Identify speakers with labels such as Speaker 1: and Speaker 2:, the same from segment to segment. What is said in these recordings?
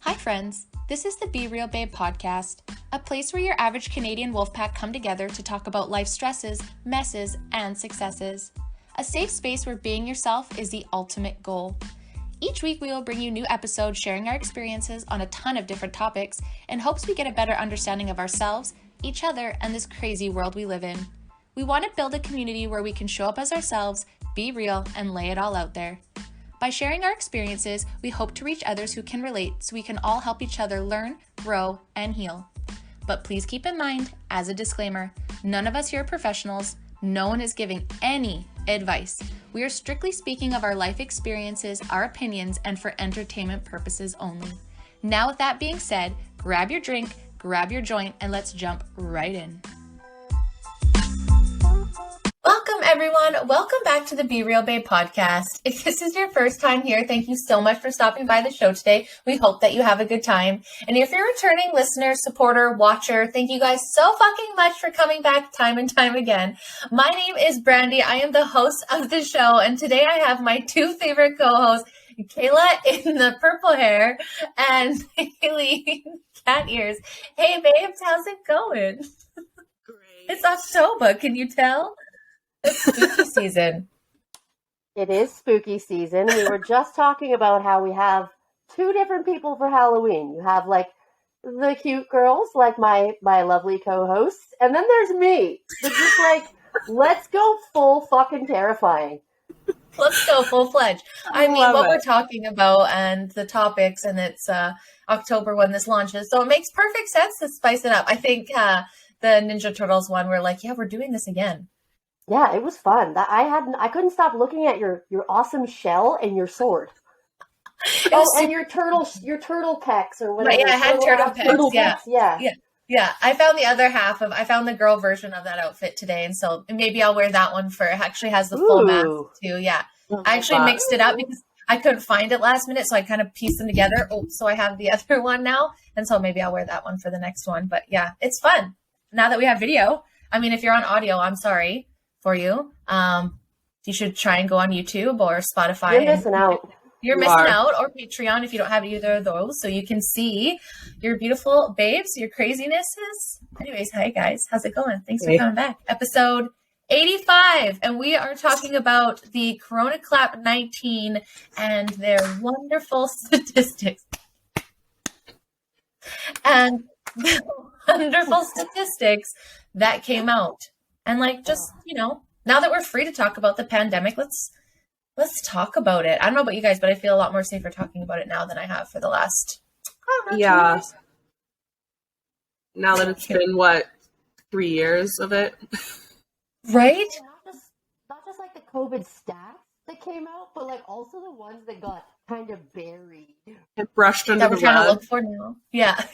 Speaker 1: Hi friends, this is the Be Real Babe podcast, a place where your average Canadian wolfpack come together to talk about life stresses, messes, and successes. A safe space where being yourself is the ultimate goal. Each week we will bring you new episodes sharing our experiences on a ton of different topics in hopes we get a better understanding of ourselves, each other, and this crazy world we live in. We want to build a community where we can show up as ourselves, be real, and lay it all out there. By sharing our experiences, we hope to reach others who can relate so we can all help each other learn, grow, and heal. But please keep in mind, as a disclaimer, none of us here are professionals. No one is giving any advice. We are strictly speaking of our life experiences, our opinions, and for entertainment purposes only. Now, with that being said, grab your drink, grab your joint, and let's jump right in. Welcome, everyone. Welcome back to the Be Real Babe podcast. If this is your first time here, thank you so much for stopping by the show today. We hope that you have a good time. And if you're a returning listener, supporter, watcher, thank you guys so fucking much for coming back time and time again. My name is Brandy. I am the host of the show. And today I have my two favorite co-hosts, Kayla in the purple hair and Hailee cat ears. Hey, babes, how's it going?
Speaker 2: Great.
Speaker 1: It's October. Can you tell? It's spooky season.
Speaker 2: It is spooky season. We were just talking about how we have two different people for Halloween. You have like the cute girls, like my lovely co-hosts, and then there's me. It's just like, let's go full fucking terrifying.
Speaker 1: Let's go full-fledged. I mean, what we're talking about and the topics, and it's October when this launches, so it makes perfect sense to spice it up. I think the Ninja Turtles one, we're like, yeah, we're doing this again.
Speaker 2: Yeah, it was fun. I couldn't stop looking at your awesome shell and your sword. And your turtle pecs or whatever.
Speaker 1: Right, yeah, I had turtle pecs. Yeah. I found the girl version of that outfit today, and so maybe I'll wear that one for. It actually has the full mask too. Yeah, I actually mixed it up because I couldn't find it last minute, so I kind of pieced them together. Oh, so I have the other one now, and so maybe I'll wear that one for the next one. But yeah, it's fun now that we have video. I mean, if you're on audio, I'm sorry for you. You should try and go on YouTube or Spotify.
Speaker 2: You're missing out.
Speaker 1: You're missing out, or Patreon if you don't have either of those, so you can see your beautiful babes, your crazinesses. Anyways, hi guys, how's it going? Thanks for coming back. Episode 85, and we are talking about the Corona Clap 19 and their wonderful statistics. And the wonderful statistics that came out. And like, just, now that we're free to talk about the pandemic, let's talk about it. I don't know about you guys, but I feel a lot more safer talking about it now than I have for the last, 2 years.
Speaker 3: Now that it's been, 3 years of it?
Speaker 1: Right?
Speaker 2: Not just like the COVID stats that came out, but like also the ones that got kind of buried.
Speaker 3: It brushed under
Speaker 1: that
Speaker 3: the
Speaker 1: we're trying to
Speaker 3: rug.
Speaker 1: look for now. Yeah.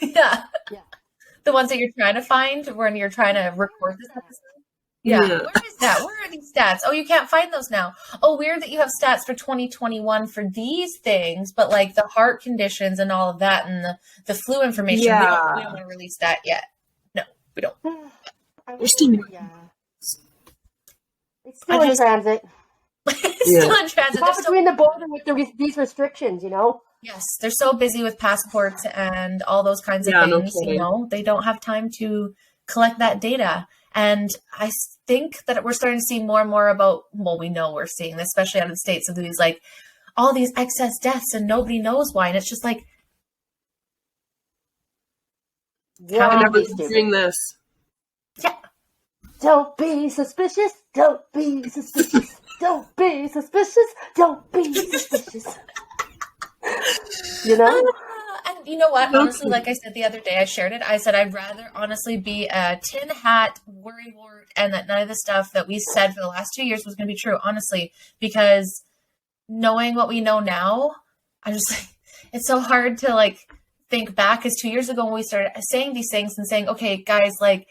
Speaker 1: The ones that you're trying to find when you're trying to record this episode. Yeah. Where is that? Where are these stats? Oh, you can't find those now. Oh, weird that you have stats for 2021 for these things, but like the heart conditions and all of that and the flu information, we don't want to release that yet. No, we don't.
Speaker 3: It's still
Speaker 2: in transit.
Speaker 1: It's still in transit.
Speaker 2: It's between the border with these restrictions,
Speaker 1: Yes, they're so busy with passports and all those kinds of things, they don't have time to collect that data. And I think that we're starting to see more and more about, we know we're seeing this, especially out of the States, of these, like, all these excess deaths and nobody knows why. And it's just like,
Speaker 3: I'm never doing this.
Speaker 1: Yeah.
Speaker 2: Don't be suspicious. Don't be suspicious. Don't be suspicious. Don't be suspicious.
Speaker 1: And you know what? Honestly, like I said the other day, I shared it. I said I'd rather honestly be a tin hat, worrywart, and that none of the stuff that we said for the last 2 years was going to be true, honestly, because knowing what we know now, I'm just like, it's so hard to like think back, because 2 years ago when we started saying these things and saying, okay, guys, like,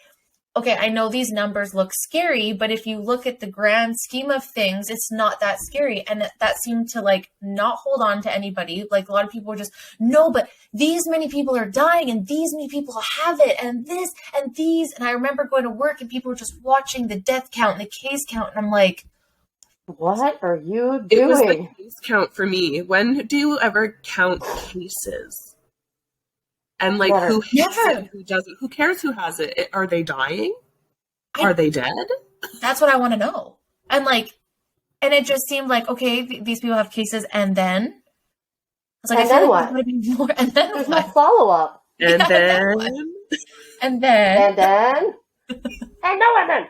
Speaker 1: okay, I know these numbers look scary, but if you look at the grand scheme of things, it's not that scary. And that seemed to like not hold on to anybody. Like a lot of people were just, no, but these many people are dying and these many people have it and this and these. And I remember going to work and people were just watching the death count and the case count. And I'm like,
Speaker 2: what are you doing?
Speaker 3: It was the case count for me. When do you ever count cases? And like, who has it, who doesn't? Who cares who has it? Are they dying? Are they dead?
Speaker 1: That's what I want to know. And like, and it just seemed like, okay, these people have cases, and then I was like,
Speaker 2: and then what?
Speaker 1: More, and then
Speaker 2: there's
Speaker 1: what?
Speaker 2: no follow up.
Speaker 3: And
Speaker 1: yeah,
Speaker 3: then,
Speaker 2: and then, and then, and no, and then.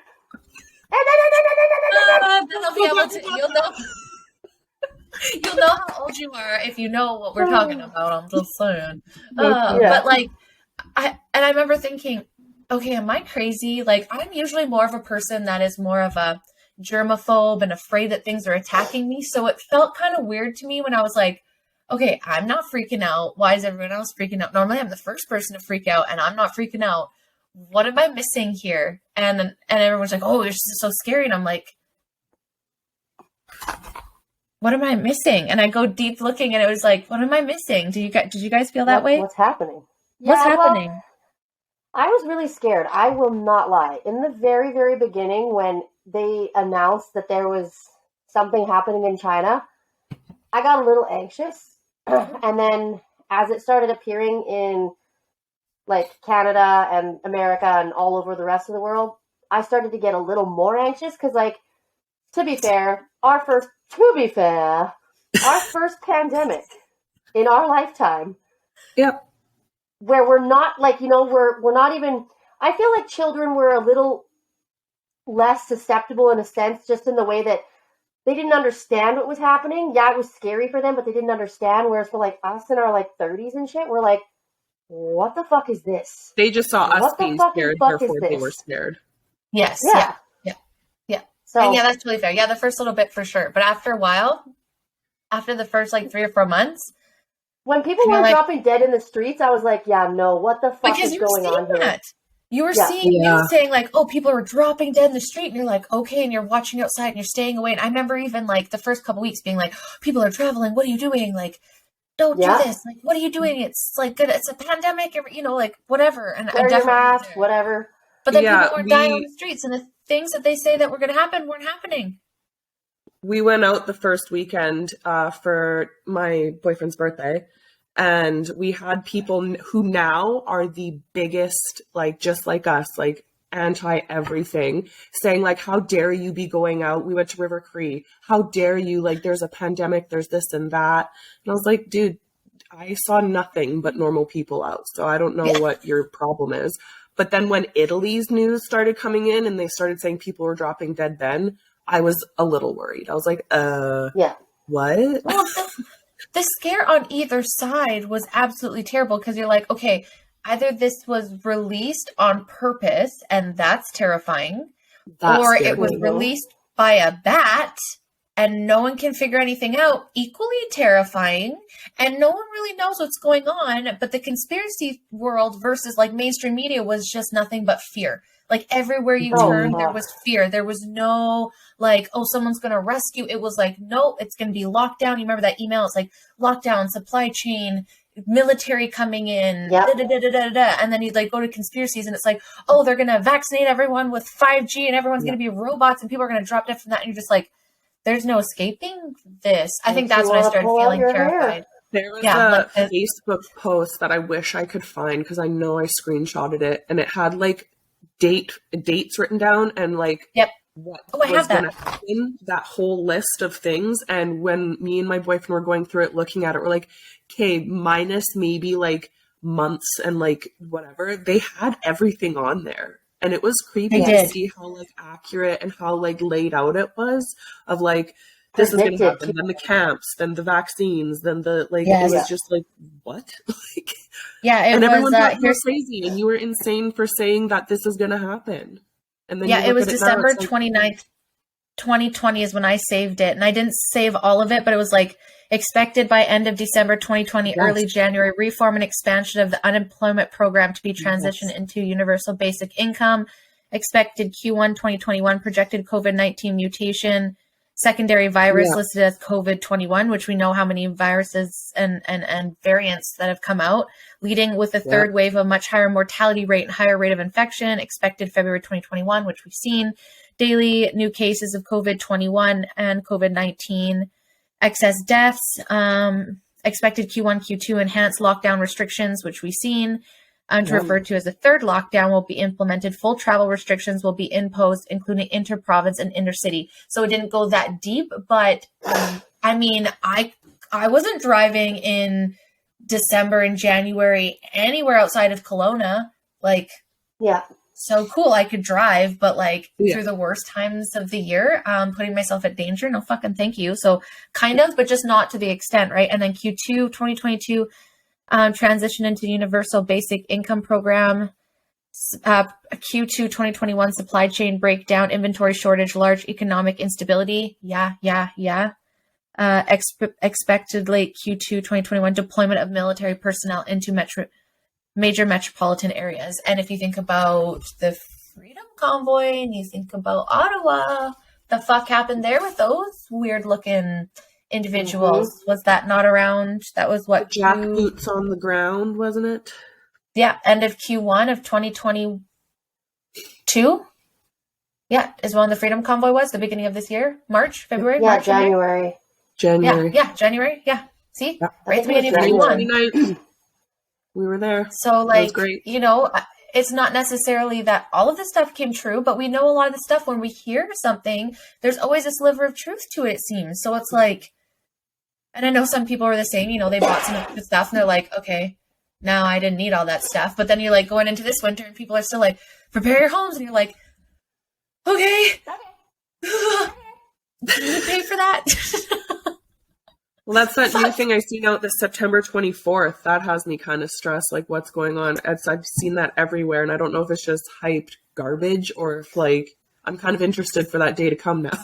Speaker 1: Then I'll be able to, you'll know how old you are if you know what we're talking about. I'm just saying. But like, I remember thinking, okay, am I crazy? Like, I'm usually more of a person that is more of a germaphobe and afraid that things are attacking me. So it felt kind of weird to me when I was like, okay, I'm not freaking out. Why is everyone else freaking out? Normally I'm the first person to freak out and I'm not freaking out. What am I missing here? And everyone's like, oh, it's so scary. And I'm like, what am I missing? And I go deep looking and it was like, what am I missing? Did you guys feel that way?
Speaker 2: What's happening?
Speaker 1: What's happening?
Speaker 2: Well, I was really scared. I will not lie. In the very, very beginning, when they announced that there was something happening in China, I got a little anxious. And then as it started appearing in like Canada and America and all over the rest of the world, I started to get a little more anxious because, like, to be fair, our first pandemic in our lifetime.
Speaker 3: Yep.
Speaker 2: Where we're not like, we're not even, I feel like children were a little less susceptible in a sense, just in the way that they didn't understand what was happening. Yeah, it was scary for them, but they didn't understand. Whereas for like us in our like 30s and shit, we're like, what the fuck is this?
Speaker 3: They just saw us being scared, therefore they were scared.
Speaker 1: Yes.
Speaker 2: Yeah.
Speaker 1: So, and yeah, that's really fair. Yeah, the first little bit for sure. But after a while, after the first like 3 or 4 months,
Speaker 2: when people were dropping dead in the streets, I was like, yeah, no, what the fuck is going on here?
Speaker 1: You were seeing news saying like, oh, people are dropping dead in the street. And you're like, okay. And you're watching outside and you're staying away. And I remember even like the first couple weeks being like, people are traveling. What are you doing? Like, don't do this. Like, what are you doing? It's like good. It's a pandemic, like whatever. And
Speaker 2: wear your mask, whatever.
Speaker 1: But then people weren't dying on the streets. And the things that they say that were going to happen weren't happening.
Speaker 3: We went out the first weekend for my boyfriend's birthday. And we had people who now are the biggest, like, just like us, like, anti everything, saying, like, how dare you be going out? We went to River Cree. How dare you? Like, there's a pandemic, there's this and that. And I was like, dude, I saw nothing but normal people out. So I don't know what your problem is. But then when Italy's news started coming in and they started saying people were dropping dead then, I was a little worried. I was like, what?
Speaker 1: Well, the scare on either side was absolutely terrible because you're like, okay, either this was released on purpose and that's terrifying, or it was released by a bat and no one can figure anything out, equally terrifying, and no one really knows what's going on. But the conspiracy world versus like mainstream media was just nothing but fear. Like everywhere you turned, there was fear. There was no like, oh, someone's going to rescue. It was like, no, it's going to be locked down. You remember that email? It's like lockdown, supply chain, military coming in, and then you'd like go to conspiracies and it's like, oh, they're going to vaccinate everyone with 5G and everyone's going to be robots and people are going to drop dead from that. And you're just like, there's no escaping this. I think that's when I started feeling terrified.
Speaker 3: There was a Facebook post that I wish I could find because I know I screenshotted it and it had like dates written down and like what was going to happen, that whole list of things. And when me and my boyfriend were going through it, looking at it, we're like, okay, minus maybe like months and like whatever, they had everything on there. And it was creepy to see how like accurate and how like laid out it was of like, this is going to happen, then the camps, then the vaccines, then the like, it was just like, what? Like, and everyone thought you were crazy and you were insane for saying that this is going to happen. And then
Speaker 1: it was December 29th, 2020 is when I saved it. And I didn't save all of it, but it was like expected by end of December 2020, early January, reform and expansion of the unemployment program to be transitioned into universal basic income. expected Q1 2021 projected COVID-19 mutation, secondary virus listed as COVID-21, which we know how many viruses and variants that have come out, leading with a third wave of much higher mortality rate and higher rate of infection, expected February 2021, which we've seen, daily new cases of COVID-21 and COVID-19, excess deaths, expected Q1, Q2 enhanced lockdown restrictions, which we've seen, to refer to as a third lockdown will be implemented. Full travel restrictions will be imposed, including inter-province and intercity. So it didn't go that deep, but I mean, I wasn't driving in December and January anywhere outside of Kelowna. Like, so cool, I could drive, but like through the worst times of the year, putting myself at danger, no fucking thank you. So kind of, but just not to the extent, right? And then Q2 2022, transition into universal basic income program, Q2 2021 supply chain breakdown, inventory shortage, large economic instability. Expected late Q2 2021 deployment of military personnel into major metropolitan areas. And if you think about the Freedom Convoy and you think about Ottawa, the fuck happened there with those weird looking individuals? Was that not around? That was what?
Speaker 3: Jack boots on the ground, wasn't it?
Speaker 1: Yeah, end of Q1 of 2022. Yeah, is when the Freedom Convoy was, the beginning of this year? March, February?
Speaker 2: Yeah,
Speaker 1: March,
Speaker 2: January.
Speaker 3: January.
Speaker 1: Yeah, January. Yeah. See?
Speaker 3: Yeah.
Speaker 1: Right at the beginning of Q1.
Speaker 3: We were there.
Speaker 1: So, like, you know, it's not necessarily that all of this stuff came true, but we know a lot of the stuff when we hear something, there's always a sliver of truth to it, it seems. So it's like, and I know some people are the same, you know, they bought some of the stuff and they're like, okay, now I didn't need all that stuff. But then you're like going into this winter and people are still like, prepare your homes. And you're like, okay. Do you pay for that?
Speaker 3: Well, that's that new thing I seen out this September 24th. That has me kind of stressed, like what's going on. I've seen that everywhere, and I don't know if it's just hyped garbage or if, like, I'm kind of interested for that day to come now.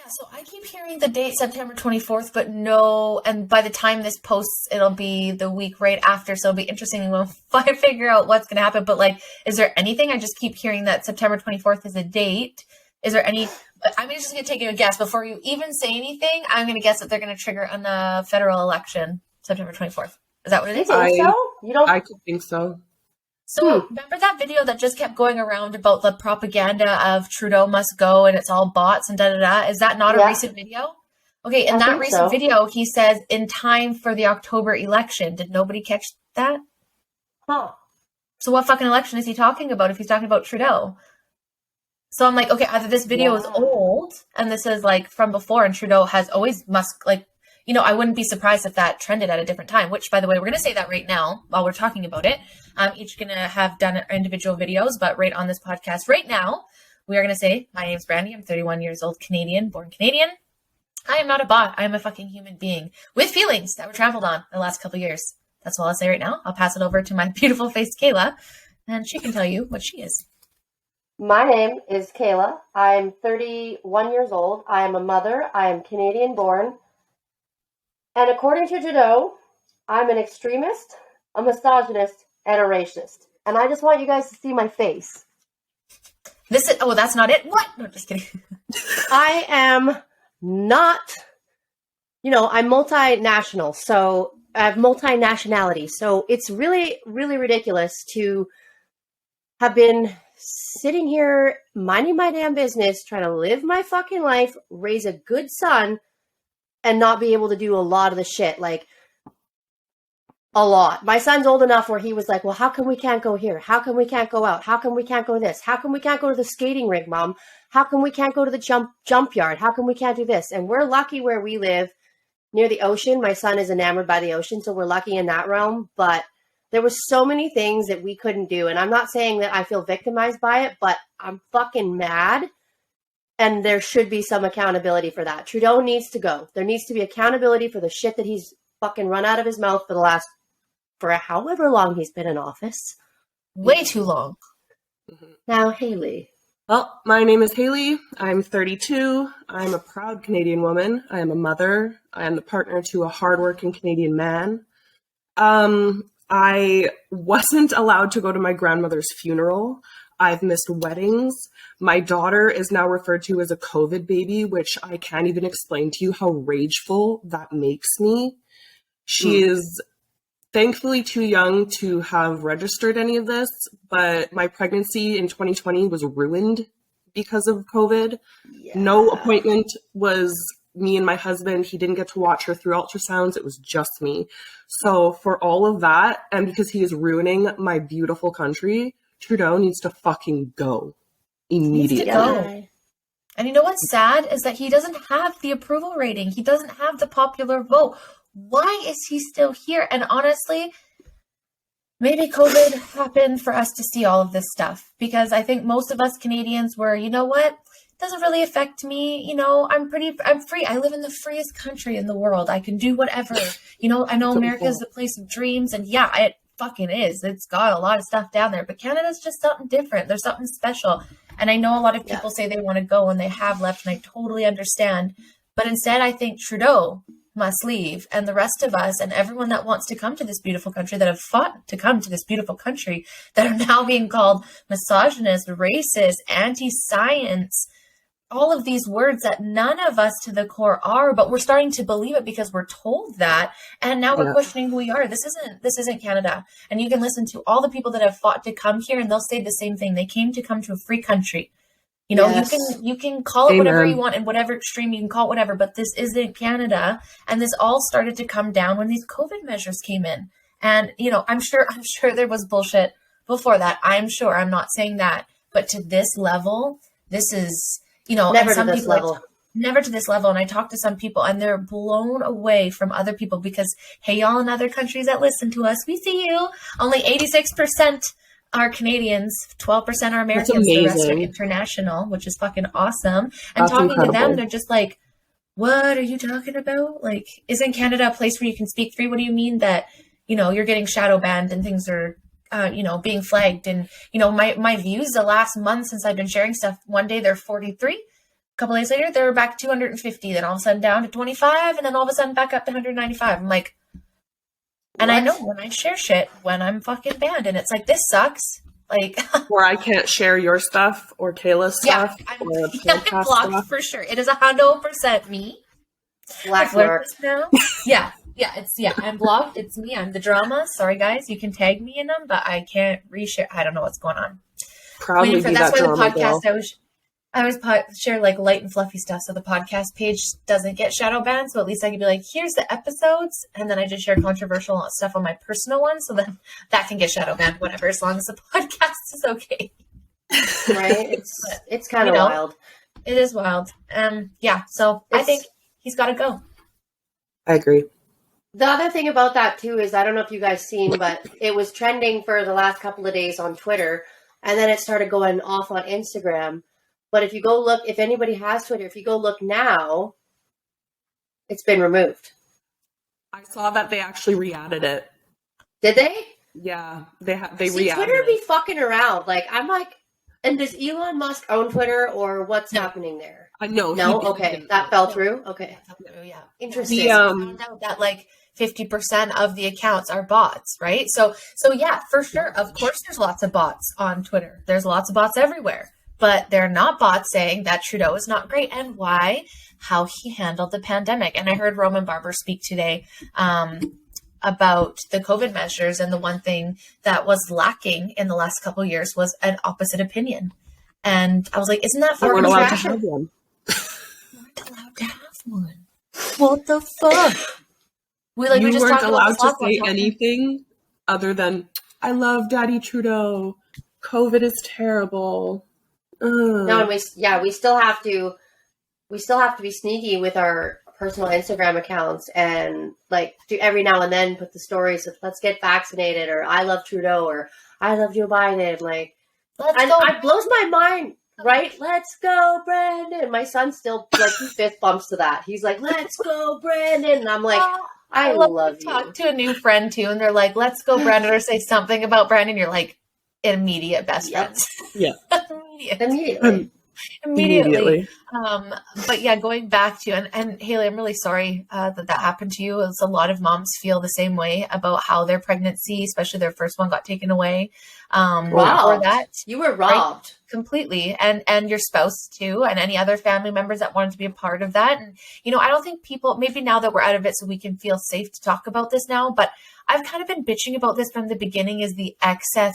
Speaker 1: So I keep hearing the date September 24th, but no, and by the time this posts, it'll be the week right after, so it'll be interesting when I figure out what's going to happen. But, like, is there anything? I just keep hearing that September 24th is a date. Is there any... I'm just going to take a guess. Before you even say anything, I'm going to guess that they're going to trigger on the federal election, September 24th. Is that what it is?
Speaker 2: You think so? You don't...
Speaker 3: I could think so.
Speaker 1: So remember that video that just kept going around about the propaganda of Trudeau must go and it's all bots and da-da-da? Is that not a recent video? Okay, in that recent video, he says, in time for the October election. Did nobody catch that?
Speaker 2: Huh.
Speaker 1: So what fucking election is he talking about if he's talking about Trudeau? So I'm like, okay, either this video is old and this is like from before and Trudeau has always like, you know, I wouldn't be surprised if that trended at a different time, which, by the way, we're going to say that right now while we're talking about it. Each going to have done individual videos, but right on this podcast right now, we are going to say, my name's Brandy. I'm 31 years old, Canadian, born Canadian. I am not a bot. I am a fucking human being with feelings that were trampled on in the last couple of years. That's all I'll say right now. I'll pass it over to my beautiful face, Kayla, and she can tell you what she is.
Speaker 2: My name is Kayla. I'm 31 years old. I am a mother. I am Canadian born. And according to Trudeau, I'm an extremist, a misogynist, and a racist. And I just want you guys to see my face.
Speaker 1: That's not it? What? No, just kidding.
Speaker 2: I am not, I'm multinational. So I have multinationality. So it's really, really ridiculous to have been sitting here minding my damn business, trying to live my fucking life, raise a good son, and not be able to do a lot of the shit. Like, a lot. My son's old enough where he was like, well, how come we can't go here? How come we can't go out? How come we can't go this? How come we can't go to the skating rink, Mom? How come we can't go to the jump yard? How come we can't do this? And we're lucky where we live near the ocean. My son is enamored by the ocean, so we're lucky in that realm. But there were so many things that we couldn't do. And I'm not saying that I feel victimized by it, but I'm fucking mad. And there should be some accountability for that. Trudeau needs to go. There needs to be accountability for the shit that he's fucking run out of his mouth for however long he's been in office.
Speaker 1: Way too long.
Speaker 2: Now, Hailee.
Speaker 3: Well, my name is Hailee. I'm 32. I'm a proud Canadian woman. I am a mother. I am the partner to a hardworking Canadian man. I wasn't allowed to go to my grandmother's funeral. I've missed weddings. My daughter is now referred to as a COVID baby, which I can't even explain to you how rageful that makes me. She is thankfully too young to have registered any of this, but my pregnancy in 2020 was ruined because of COVID. Yeah. No appointment was me and my husband. He didn't get to watch her through ultrasounds. It was just me. So for all of that, and because he is ruining my beautiful country, Trudeau needs to fucking go immediately.
Speaker 1: Go. And you know what's sad is that he doesn't have the approval rating. He doesn't have the popular vote. Why is he still here? And honestly, maybe COVID happened for us to see all of this stuff, because I think most of us Canadians were, you know what? It doesn't really affect me. You know, I'm free. I live in the freest country in the world. I can do whatever. You know, I know America is the place of dreams, and yeah, it fucking is. It's got a lot of stuff down there, but Canada's just something different. There's something special. And I know a lot of people say they want to go and they have left, and I totally understand. But instead, I think Trudeau must leave, and the rest of us and everyone that wants to come to this beautiful country, that have fought to come to this beautiful country, that are now being called misogynist, racist, anti-science, all of these words that none of us to the core are, but we're starting to believe it because we're told that, and now we're questioning who we are. This isn't Canada. And you can listen to all the people that have fought to come here, and they'll say the same thing. They came to come to a free country. You know, you can call it whatever you want, and whatever extreme you can call it whatever, but this isn't Canada. And this all started to come down when these COVID measures came in. And, you know, I'm sure there was bullshit before that. I'm sure. I'm not saying that. But to this level, this is, you know,
Speaker 2: never to this level.
Speaker 1: Never to this level. And I talk to some people and they're blown away from other people because, hey, y'all in other countries that listen to us, we see you. Only 86% are Canadians, 12% are Americans, the rest are international, which is fucking awesome. And talking to them, they're just like, what are you talking about? Like, isn't Canada a place where you can speak free? What do you mean that, you know, you're getting shadow banned and things are, you know, being flagged? And, you know, my views the last month since I've been sharing stuff, one day they're 43. A couple days later, they're back to 250. Then all of a sudden down to 25. And then all of a sudden back up to 195. I'm like, and I know when I share shit, when I'm fucking banned, and it's like, this sucks. Like,
Speaker 3: or I can't share your stuff or Kayla's stuff.
Speaker 1: I'm blocked stuff. For sure. It is 100% me.
Speaker 2: Black mark.
Speaker 1: Now. I'm blocked. It's me. I'm the drama. Sorry, guys. You can tag me in them, but I can't reshare. I don't know what's going on.
Speaker 3: Probably
Speaker 1: that's why the podcast
Speaker 3: girl.
Speaker 1: I always share like light and fluffy stuff, so the podcast page doesn't get shadow banned. So at least I can be like, here's the episodes, and then I just share controversial stuff on my personal one, so then that can get shadow banned, whatever, as long as the podcast is okay.
Speaker 2: Right? It's kind of wild.
Speaker 1: It is wild. So I think he's got to go.
Speaker 3: I agree.
Speaker 2: The other thing about that too is, I don't know if you guys seen, but it was trending for the last couple of days on Twitter, and then it started going off on Instagram. But if you go look, if anybody has Twitter, if you go look now, it's been removed.
Speaker 3: I saw that they actually re-added it.
Speaker 2: Did they?
Speaker 3: Yeah, they re-added
Speaker 2: Twitter
Speaker 3: it.
Speaker 2: Be fucking around. Like, I'm like, and does Elon Musk own Twitter, or what's happening there?
Speaker 3: I know.
Speaker 2: No? Okay. That fell through? Okay.
Speaker 1: Yeah.
Speaker 2: Interesting.
Speaker 1: I found out that like 50% of the accounts are bots, right? So yeah, for sure. Of course, there's lots of bots on Twitter. There's lots of bots everywhere. But they're not bots saying that Trudeau is not great, and why, how he handled the pandemic. And I heard Roman Barber speak today about the COVID measures, and the one thing that was lacking in the last couple of years was an opposite opinion. And I was like, isn't that
Speaker 3: fucking allowed to have one?
Speaker 1: We weren't allowed to have one. What the fuck? We just
Speaker 3: weren't allowed to say
Speaker 1: talking.
Speaker 3: anything other than, I love Daddy Trudeau. COVID is terrible.
Speaker 2: No, and we still have to be sneaky with our personal Instagram accounts, and like do every now and then put the stories of let's get vaccinated, or I love Trudeau, or I love Joe Biden. Like, it blows my mind, right? Let's go, Brandon. My son still like he fist bumps to that. He's like, let's go, Brandon. And I'm like, I love you.
Speaker 1: Talk to a new friend too, and they're like, let's go, Brandon, or say something about Brandon. You're like, immediate best friends.
Speaker 3: Yeah.
Speaker 2: Immediately.
Speaker 1: Immediately. But yeah, going back to, and Hailee, I'm really sorry that happened to you. It's a lot of moms feel the same way about how their pregnancy, especially their first one, got taken away. Or that
Speaker 2: you were robbed.
Speaker 1: Right? Completely. And your spouse too, and any other family members that wanted to be a part of that. And, I don't think people, maybe now that we're out of it so we can feel safe to talk about this now, but I've kind of been bitching about this from the beginning, is the excess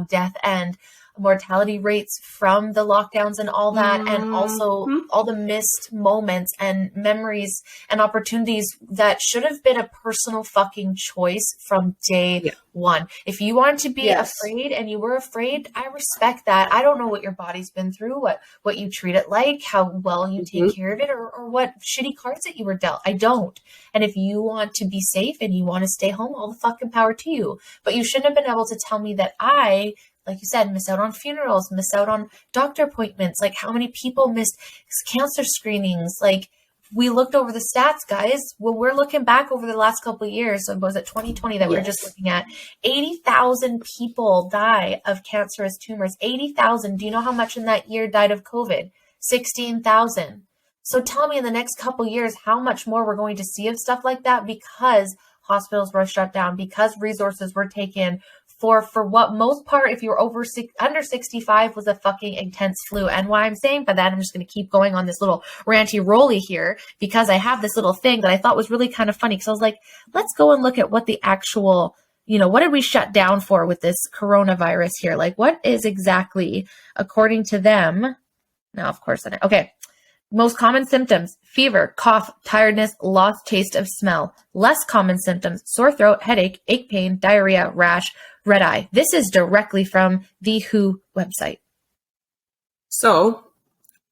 Speaker 1: death and mortality rates from the lockdowns and all that, and also all the missed moments and memories and opportunities that should have been a personal fucking choice from day one. If you wanted to be afraid and you were afraid, I respect that. I don't know what your body's been through, what you treat it like, how well you take care of it, or what shitty cards that you were dealt. I don't. And if you want to be safe and you want to stay home, all the fucking power to you. But you shouldn't have been able to tell me that like you said, miss out on funerals, miss out on doctor appointments. Like, how many people missed cancer screenings? Like, we looked over the stats, guys. When we're looking back over the last couple of years, so was it 2020 that we were just looking at? 80,000 people die of cancerous tumors. 80,000. Do you know how much in that year died of COVID? 16,000. So tell me in the next couple of years how much more we're going to see of stuff like that, because hospitals were shut down, because resources were taken for what most part, if you're under 65, was a fucking intense flu. And why I'm saying by that, I'm just going to keep going on this little ranty rolly here, because I have this little thing that I thought was really kind of funny. Because I was like, let's go and look at what the actual, what did we shut down for with this coronavirus here? Like, what is exactly, according to them? Now, of course, okay. Most common symptoms: fever, cough, tiredness, lost taste of smell. Less common symptoms: sore throat, headache, ache pain, diarrhea, rash, red eye. This is directly from the WHO website.
Speaker 3: So,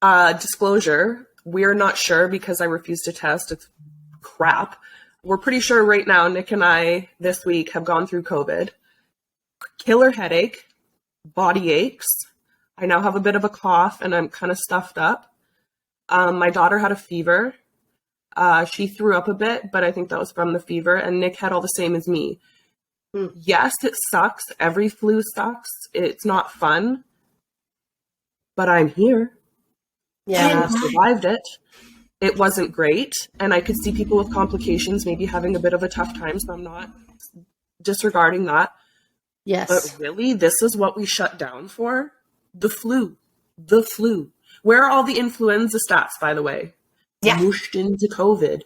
Speaker 3: disclosure, we're not sure because I refuse to test. It's crap. We're pretty sure right now, Nick and I this week have gone through COVID. Killer headache, body aches. I now have a bit of a cough and I'm kind of stuffed up. My daughter had a fever. She threw up a bit, but I think that was from the fever. And Nick had all the same as me. Yes, it sucks. Every flu sucks. It's not fun. But I'm here. Yeah. And I survived it. It wasn't great. And I could see people with complications maybe having a bit of a tough time. So I'm not disregarding that.
Speaker 2: Yes.
Speaker 3: But really, this is what we shut down for? The flu. The flu. Where are all the influenza stats, by the way?
Speaker 1: Yeah.
Speaker 3: Whooshed into COVID.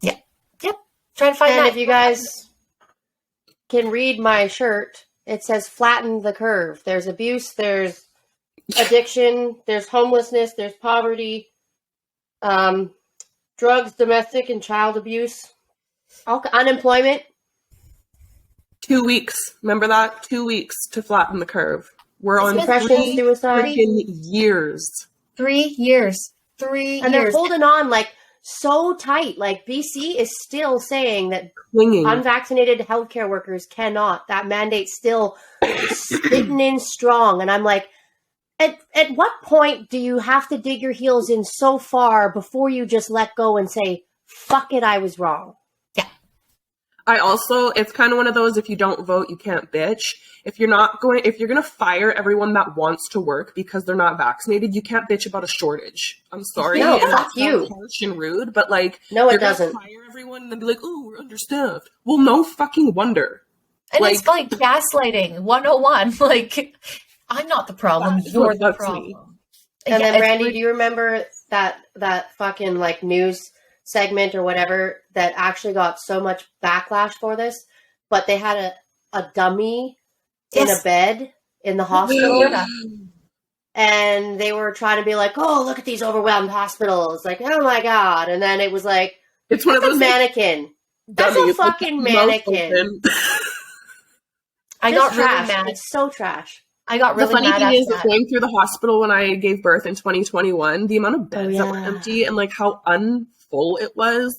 Speaker 1: Yeah. Yep. Try to find
Speaker 2: and
Speaker 1: that.
Speaker 2: If you guys can read my shirt, it says flatten the curve. There's abuse, there's addiction, there's homelessness, there's poverty, drugs, domestic and child abuse, unemployment.
Speaker 3: 2 weeks. Remember that? 2 weeks to flatten the curve. We're on
Speaker 2: depression, suicide.
Speaker 3: Freaking years.
Speaker 1: 3 years. 3 years.
Speaker 2: And they're holding on like so tight. Like BC is still saying that unvaccinated healthcare workers cannot. That mandate's still spitting in strong. And I'm like, at what point do you have to dig your heels in so far before you just let go and say, fuck it, I was wrong?
Speaker 3: It's kind of one of those, if you don't vote, you can't bitch. If you're going to fire everyone that wants to work because they're not vaccinated, you can't bitch about a shortage. I'm sorry.
Speaker 2: No, fuck you.
Speaker 3: Harsh and rude, but like,
Speaker 2: no, it doesn't.
Speaker 3: Fire everyone and then be like, oh, we're understaffed. Well, no fucking wonder.
Speaker 1: And it's like gaslighting 101. Like, I'm not the problem. You're the problem. Me.
Speaker 2: And then, Randy, do you remember that fucking like news segment or whatever that actually got so much backlash for this, but they had a dummy in a bed in the hospital, and they were trying to be like, oh, look at these overwhelmed hospitals, like, oh my god. And then it was like,
Speaker 3: it's one of those
Speaker 2: mannequin. That's a fucking mannequin. I got really mad. It's so trash.
Speaker 1: I got really mad.
Speaker 3: The funny thing is that going through the hospital when I gave birth in 2021, the amount of beds that were empty and like how full it was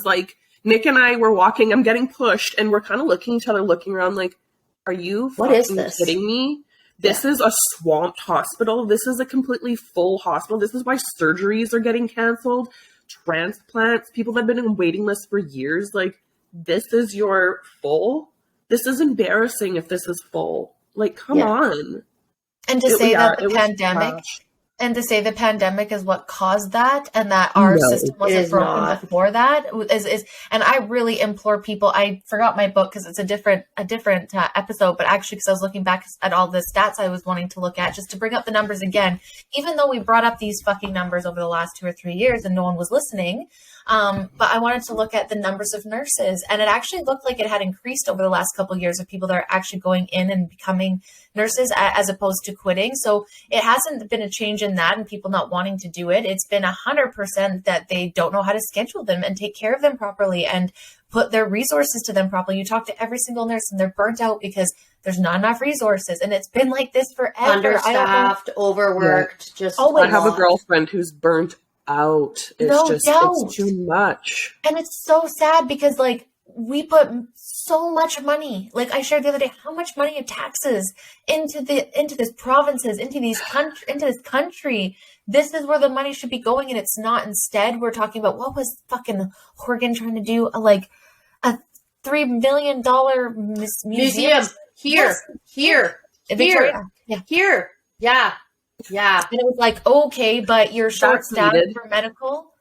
Speaker 3: like, Nick and I were walking, I'm getting pushed, and we're kind of looking at each other, looking around like, are you fucking kidding me? This is a swamped hospital. This is a completely full hospital. This is why surgeries are getting canceled, transplants, people that have been in waiting lists for years. Like, this is your full? This is embarrassing if this is full. Like, come on.
Speaker 1: And to say that the pandemic And to say the pandemic is what caused that and that our system wasn't broken before that is, and I really implore people, I forgot my book because it's a different episode, but actually because I was looking back at all the stats I was wanting to look at just to bring up the numbers again, even though we brought up these fucking numbers over the last 2 or 3 years and no one was listening. But I wanted to look at the numbers of nurses, and it actually looked like it had increased over the last couple of years of people that are actually going in and becoming nurses as opposed to quitting. So it hasn't been a change in that and people not wanting to do it. It's been 100% that they don't know how to schedule them and take care of them properly and put their resources to them properly. You talk to every single nurse and they're burnt out because there's not enough resources, and it's been like this forever.
Speaker 2: Understaffed, overworked, just
Speaker 3: I have a girlfriend who's burnt out. It's too much.
Speaker 1: And it's so sad because like we put so much money, like I shared the other day, how much money in taxes into this provinces, into this country. This is where the money should be going, and it's not. Instead, we're talking about what was fucking Horgan trying to do, like a $3 million museum here. Yeah. And it was like, okay, but you're short-staffed for medical.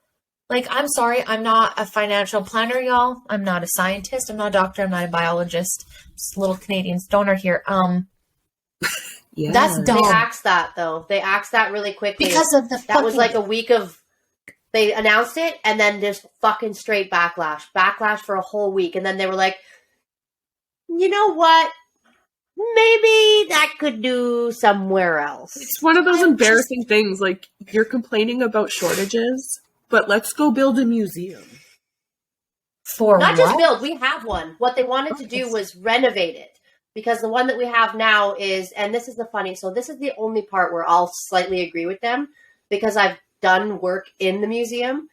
Speaker 1: Like, I'm sorry, I'm not a financial planner, y'all. I'm not a scientist. I'm not a doctor. I'm not a biologist. I'm just a little Canadian stoner here. That's dumb.
Speaker 2: They axed that, though. They axed that really quickly.
Speaker 1: Because of
Speaker 2: that was like a week of... They announced it, and then there's fucking straight backlash. Backlash for a whole week. And then they were like, you know what? Maybe that could do somewhere else.
Speaker 3: It's one of those embarrassing things. Like, you're complaining about shortages, but let's go build a museum.
Speaker 2: Not just build. We have one. What they wanted to do was renovate it. Because the one that we have now is, and this is the funny, so this is the only part where I'll slightly agree with them, because I've done work in the museum.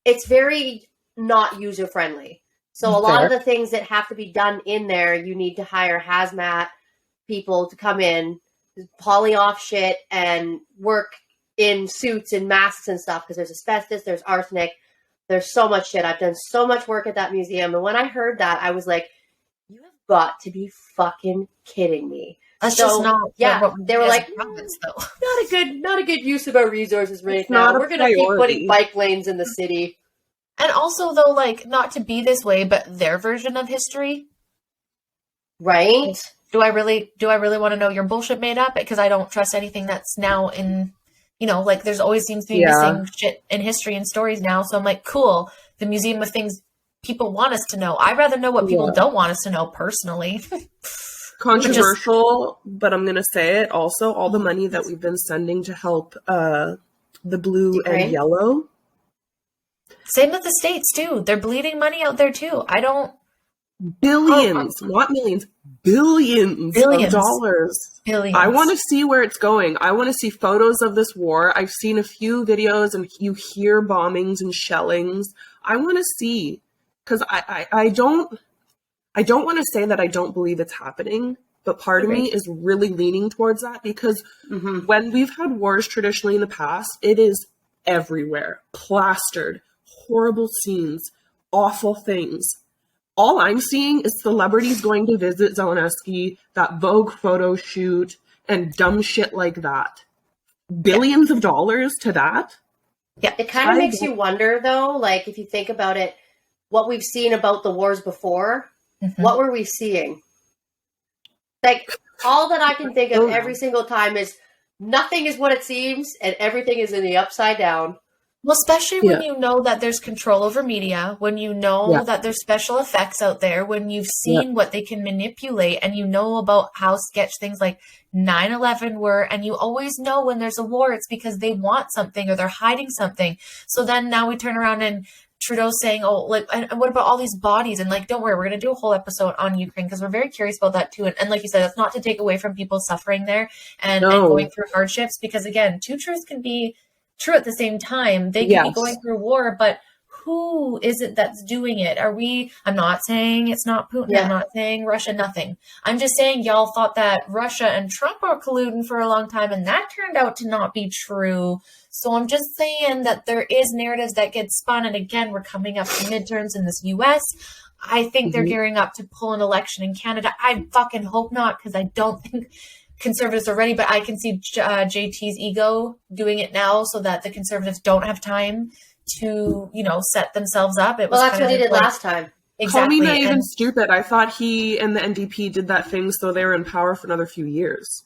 Speaker 2: It's very not user-friendly. So a lot of the things that have to be done in there, you need to hire hazmat people to come in, poly off shit, and work in suits and masks and stuff, because there's asbestos, there's arsenic, there's so much shit. I've done so much work at that museum, and when I heard that, I was like, you have got to be fucking kidding me.
Speaker 1: That's just not.
Speaker 2: Yeah, they were like,
Speaker 1: province, though.
Speaker 2: not a good use of our resources right now. We're gonna keep putting bike lanes in the city.
Speaker 1: And also, though, like, not to be this way, but their version of history,
Speaker 2: right?
Speaker 1: Do I really want to know your bullshit made up? Because I don't trust anything that's now in, like, there's always seems to be missing shit in history and stories now. So I'm like, cool. The museum of things people want us to know. I'd rather know what people don't want us to know personally.
Speaker 3: Controversial, but I'm going to say it also. All the money that we've been sending to help the blue and yellow.
Speaker 1: Same with the States, too. They're bleeding money out there, too.
Speaker 3: Billions, not millions, billions of dollars.
Speaker 1: Billions.
Speaker 3: I want to see where it's going. I want to see photos of this war. I've seen a few videos and you hear bombings and shellings. I want to see, because I don't want to say that I don't believe it's happening, but part of me is really leaning towards that, because when we've had wars traditionally in the past, it is everywhere, plastered, horrible scenes, awful things. All I'm seeing is celebrities going to visit Zelensky, that Vogue photo shoot, and dumb shit like that. Billions of dollars to that?
Speaker 2: Yeah, it kind of makes you wonder, though, like, if you think about it, what we've seen about the wars before, what were we seeing? Like, all that I can think of every single time is nothing is what it seems, and everything is in the upside down.
Speaker 1: Well, especially when you know that there's control over media, when you know that there's special effects out there, when you've seen what they can manipulate, and you know about how sketch things like 9/11 were, and you always know when there's a war, it's because they want something or they're hiding something. So then now we turn around and Trudeau's saying, oh, like, and what about all these bodies? And like, don't worry, we're going to do a whole episode on Ukraine because we're very curious about that too. And like you said, that's not to take away from people suffering there and going through hardships, because again, two truths can be true at the same time. They can be going through war, but who is it that's doing it? I'm not saying it's not Putin. I'm not saying Russia, nothing. I'm just saying y'all thought that Russia and Trump are colluding for a long time, and that turned out to not be true. So I'm just saying that there is narratives that get spun. And again, we're coming up to midterms in this US. I think they're gearing up to pull an election in Canada. I fucking hope not, because I don't think Conservatives are ready, but I can see JT's ego doing it now so that the Conservatives don't have time to, you know, set themselves up. It was
Speaker 2: well, that's what he did last time.
Speaker 1: Exactly.
Speaker 3: Call me naive and stupid. I thought he and the NDP did that thing so they were in power for another few years.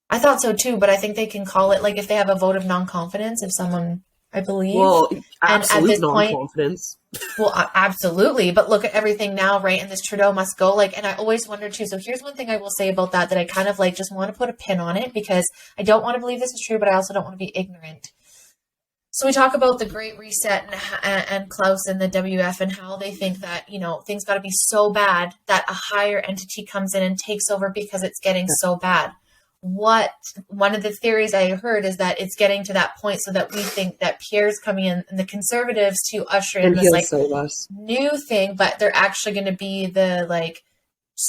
Speaker 1: I thought so too, but I think they can call it, like, if they have a vote of non-confidence, if someone, I believe.
Speaker 3: Well, absolute non-confidence.
Speaker 1: Well, absolutely. But look at everything now, right? And this Trudeau must go. Like, and I always wonder too. So here's one thing I will say about that I kind of like just want to put a pin on it, because I don't want to believe this is true, but I also don't want to be ignorant. So we talk about the Great Reset and Klaus and the WF and how they think that, you know, things got to be so bad that a higher entity comes in and takes over because it's getting so bad. One of the theories I heard is that it's getting to that point so that we think that Pierre's coming in and the Conservatives to usher in this like new thing, but they're actually going to be the like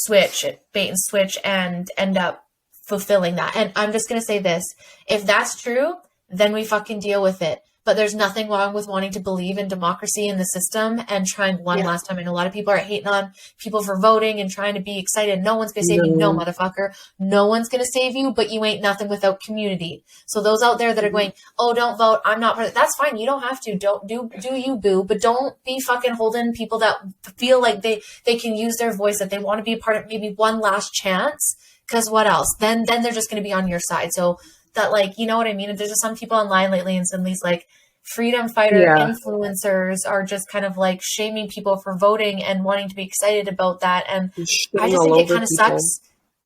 Speaker 1: bait and switch and end up fulfilling that. And I'm just going to say this, if that's true, then we fucking deal with it. But there's nothing wrong with wanting to believe in democracy in the system and trying one last time. And a lot of people are hating on people for voting and trying to be excited. No one's going to save you. No, motherfucker. No one's going to save you, but you ain't nothing without community. So those out there that are going, oh, don't vote, I'm not part of it. That's fine. You don't have to. Don't do you, boo. But don't be fucking holding people that feel like they can use their voice, that they want to be a part of maybe one last chance. Because what else? Then they're just going to be on your side. So that, like, you know what I mean? There's just some people online lately, and some of these like freedom fighter influencers are just kind of like shaming people for voting and wanting to be excited about that. And I just think it kind of sucks.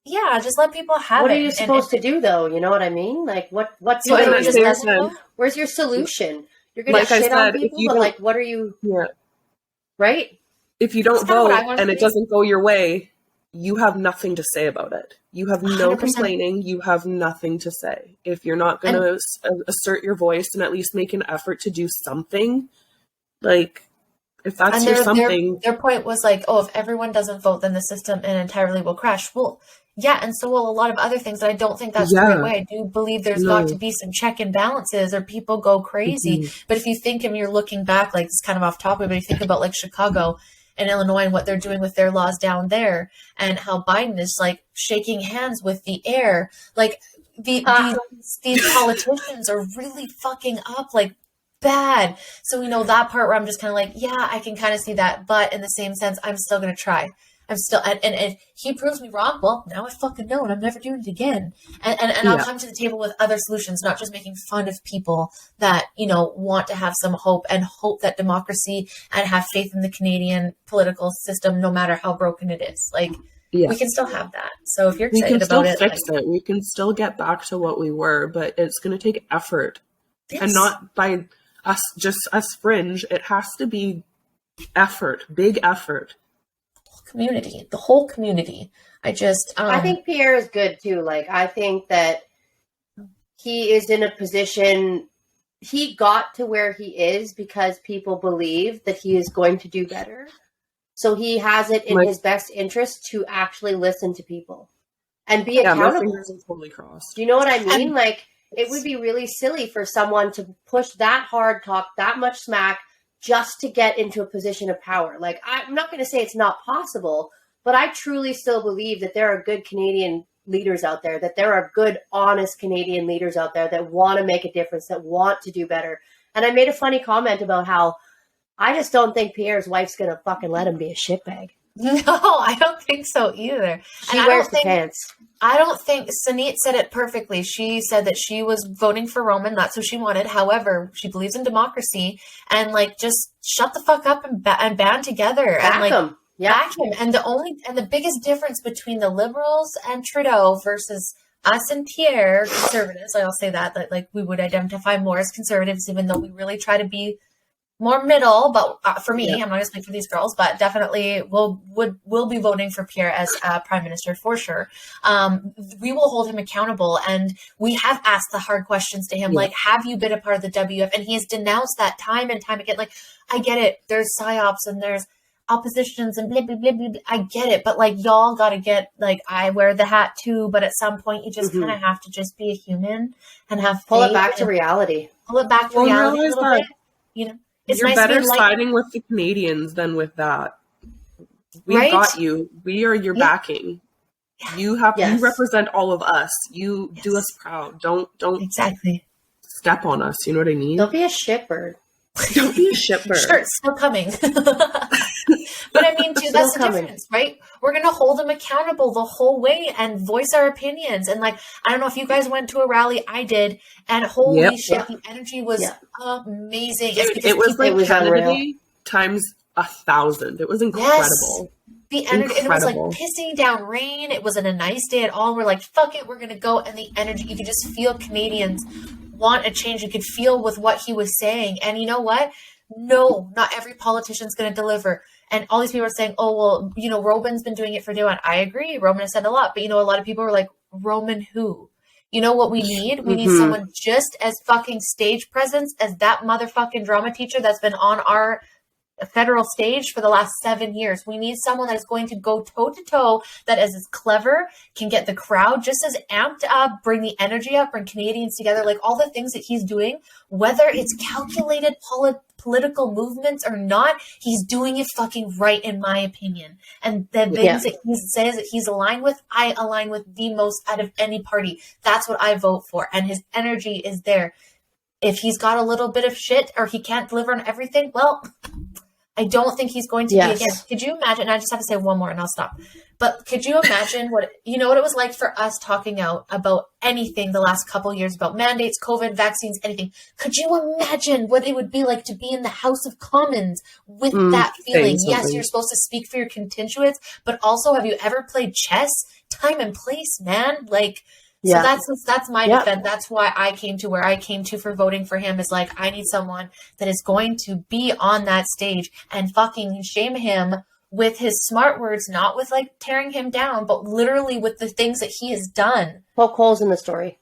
Speaker 1: Yeah, just let people have it.
Speaker 2: What are you supposed to do though? You know what I mean? Like what's where's your solution? You're going to shit on people, but like, what are you? Yeah. Right?
Speaker 3: If you don't vote and it doesn't go your way, you have nothing to say about it. You have no 100%. Complaining. You have nothing to say. If you're not going to assert your voice and at least make an effort to do something, like, if that's your something.
Speaker 1: Their point was like, oh, if everyone doesn't vote, then the system entirely will crash. Well, yeah, and so will a lot of other things. And I don't think that's the right way. I do believe there's got to be some check and balances or people go crazy. Mm-hmm. But if you think, and you're looking back, like, it's kind of off topic, but if you think about like Chicago and Illinois and what they're doing with their laws down there, and how Biden is like shaking hands with the air, like these politicians are really fucking up like bad. So, you know, that part where I'm just kind of like, yeah, I can kind of see that, but in the same sense, I'm still going to try. I'm still, and if he proves me wrong, well, now I fucking know, and I'm never doing it again. And I'll come to the table with other solutions, not just making fun of people that, you know, want to have some hope and hope that democracy and have faith in the Canadian political system, no matter how broken it is. Like, we can still have that. So if you're excited about it,
Speaker 3: fix it. We can still get back to what we were, but it's going to take effort, and not by us, just us fringe. It has to be effort, big effort.
Speaker 1: The whole community. I
Speaker 2: think Pierre is good too. Like, I think that he is in a position, he got to where he is because people believe that he is going to do better. So he has it in his best interest to actually listen to people and be accountable.
Speaker 3: My fingers are totally crossed.
Speaker 2: Do you know what I mean? Like, it would be really silly for someone to push that hard, talk that much smack, just to get into a position of power. Like, I'm not going to say it's not possible, but I truly still believe that there are good Canadian leaders out there, that there are good, honest Canadian leaders out there that want to make a difference, that want to do better. And I made a funny comment about how I just don't think Pierre's wife's going to fucking let him be a shitbag.
Speaker 1: No, I don't think so either.
Speaker 2: She wears the pants.
Speaker 1: I don't think Sunit said it perfectly. She said that she was voting for Roman. That's who she wanted. However, she believes in democracy, and like, just shut the fuck up and band together.
Speaker 2: Back him.
Speaker 1: Back him. And the biggest difference between the Liberals and Trudeau versus us and Pierre, conservatives, I'll say that like we would identify more as conservatives, even though we really try to be more middle, but for me, I'm not going to speak for these girls, but definitely we'll be voting for Pierre as Prime Minister for sure. We will hold him accountable, and we have asked the hard questions to him, like, have you been a part of the WF? And he has denounced that time and time again. Like, I get it. There's psyops and there's oppositions and blah, blah, blah, blah, blah. I get it. But like, y'all got to get, like, I wear the hat too, but at some point you just kind of have to just be a human and have
Speaker 2: pull it back to reality.
Speaker 1: Pull it back to reality a little bit, you know.
Speaker 3: You're nice better siding with the Canadians than with that. We got you. We are your backing. You represent all of us. You do us proud. Don't
Speaker 4: exactly
Speaker 3: step on us. You know what I mean?
Speaker 2: Don't be a shitbird.
Speaker 3: Don't be a shitbird.
Speaker 4: Sure, it's still coming. But I mean, too, that's the difference, right? We're going to hold them accountable the whole way and voice our opinions. And like, I don't know if you guys went to a rally, I did, and holy shit, the energy was amazing.
Speaker 3: Dude, it was like Kennedy times 1,000. It was incredible.
Speaker 4: The energy, and it was like pissing down rain. It wasn't a nice day at all. We're like, fuck it, we're going to go. And the energy, you could just feel Canadians want a change. You could feel with what he was saying. And you know what? No, not every politician's going to deliver. And all these people are saying, oh, well, you know, Roman's been doing it for Dewan. I agree. Roman has said a lot. But, you know, a lot of people are like, Roman who? You know what we need? We need someone just as fucking stage presence as that motherfucking drama teacher that's been on our federal stage for the last 7 years. We need someone that is going to go toe to toe, that is as clever, can get the crowd just as amped up, bring the energy up, bring Canadians together, like all the things that he's doing, whether it's calculated political movements or not, he's doing it fucking right, in my opinion. And the things that he says that he's aligned with, I align with the most out of any party. That's what I vote for. And his energy is there. If he's got a little bit of shit or he can't deliver on everything, well, I don't think he's going to be again. Could you imagine? And I just have to say one more and I'll stop. But could you imagine what it was like for us talking out about anything the last couple of years, about mandates, COVID, vaccines, anything? Could you imagine what it would be like to be in the House of Commons with that feeling? Yes, you're supposed to speak for your constituents, but also, have you ever played chess? Time and place, man. Like, so that's my defense. That's why I came to where I came to for voting for him, is like, I need someone that is going to be on that stage and fucking shame him with his smart words, not with like tearing him down, but literally with the things that he has done.
Speaker 2: Poke holes in the story.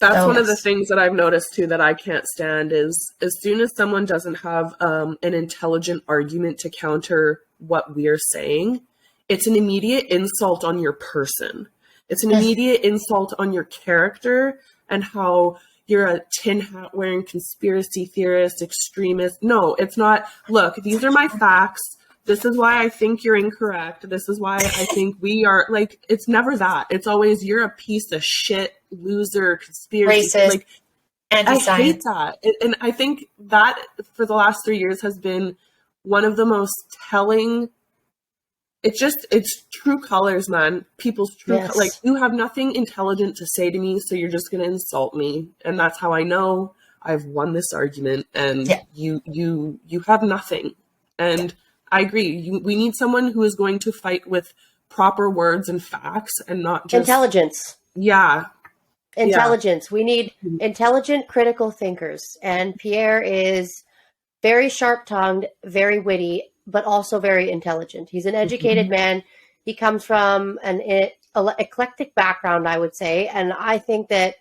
Speaker 3: That's one of the things that I've noticed too that I can't stand is as soon as someone doesn't have an intelligent argument to counter what we're saying, it's an immediate insult on your person. It's an immediate insult on your character and how you're a tin hat wearing conspiracy theorist, extremist. No, it's not. Look, these are my facts. This is why I think you're incorrect. This is why I think we are, like, it's never that. It's always, you're a piece of shit, loser, conspiracy.
Speaker 4: Racist,
Speaker 3: like,
Speaker 4: anti-science.
Speaker 3: I hate that. And I think that for the last 3 years has been one of the most telling. It's true colors, man. People's true, like, you have nothing intelligent to say to me, so you're just going to insult me. And that's how I know I've won this argument. And you have nothing. And I agree. We need someone who is going to fight with proper words and facts and not just
Speaker 2: intelligence. Intelligence. We need intelligent, critical thinkers. And Pierre is very sharp-tongued, very witty, but also very intelligent. He's an educated man. He comes from an eclectic background, I would say. And I think that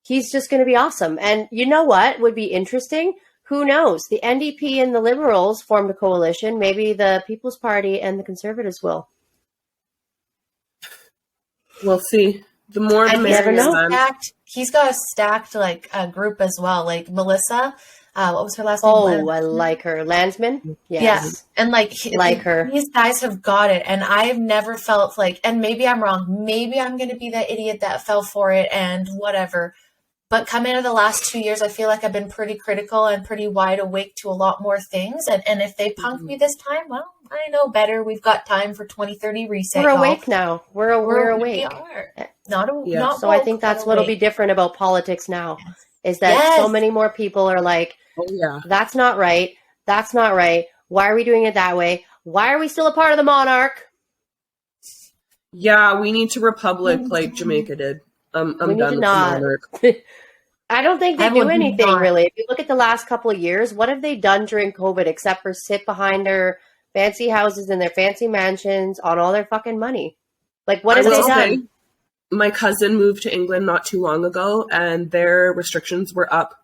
Speaker 2: he's just going to be awesome. And you know what would be interesting? Who knows? The NDP and the Liberals formed a coalition. Maybe the People's Party and the Conservatives will.
Speaker 3: We'll see. The more the merrier.
Speaker 4: He's got a stacked like group as well. Like Melissa, what was her last name?
Speaker 2: Oh, I like her. Landsman? Yes.
Speaker 4: Yeah. And like her. These guys have got it. And I've never felt like, and maybe I'm wrong. Maybe I'm going to be that idiot that fell for it and whatever. But coming into the last 2 years, I feel like I've been pretty critical and pretty wide awake to a lot more things. And if they punk me this time, well, I know better. We've got time for 2030 reset.
Speaker 2: We're awake now. We're awake.
Speaker 4: We are.
Speaker 2: So I think that's what'll be different about politics now, is that so many more people are like, that's not right. That's not right. Why are we doing it that way? Why are we still a part of the monarch?
Speaker 3: Yeah, we need to republic like Jamaica did. I'm done with the monarch.
Speaker 2: I don't think they do anything really. If you look at the last couple of years, what have they done during COVID except for sit behind their fancy houses and their fancy mansions on all their fucking money? Like, what have they done?
Speaker 3: My cousin moved to England not too long ago, and their restrictions were up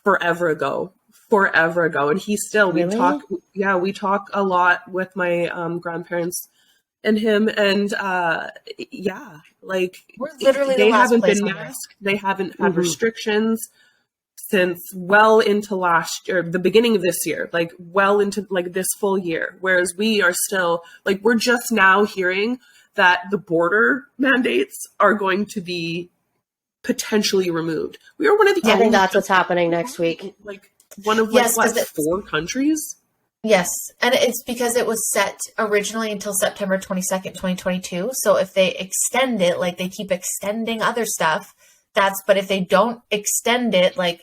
Speaker 3: forever ago. And he still, we talk a lot with my grandparents and him, and like,
Speaker 4: we're literally
Speaker 3: they haven't been masked. They haven't had restrictions since well into last year, the beginning of this year, like well into like this full year. Whereas we are still like, we're just now hearing that the border mandates are going to be potentially removed. We are one of the
Speaker 2: I think that's what's happening next week.
Speaker 3: Like one of like what, 4 countries?
Speaker 4: Yes, and it's because it was set originally until September 22nd, 2022. So if they extend it, like they keep extending other stuff, but if they don't extend it, like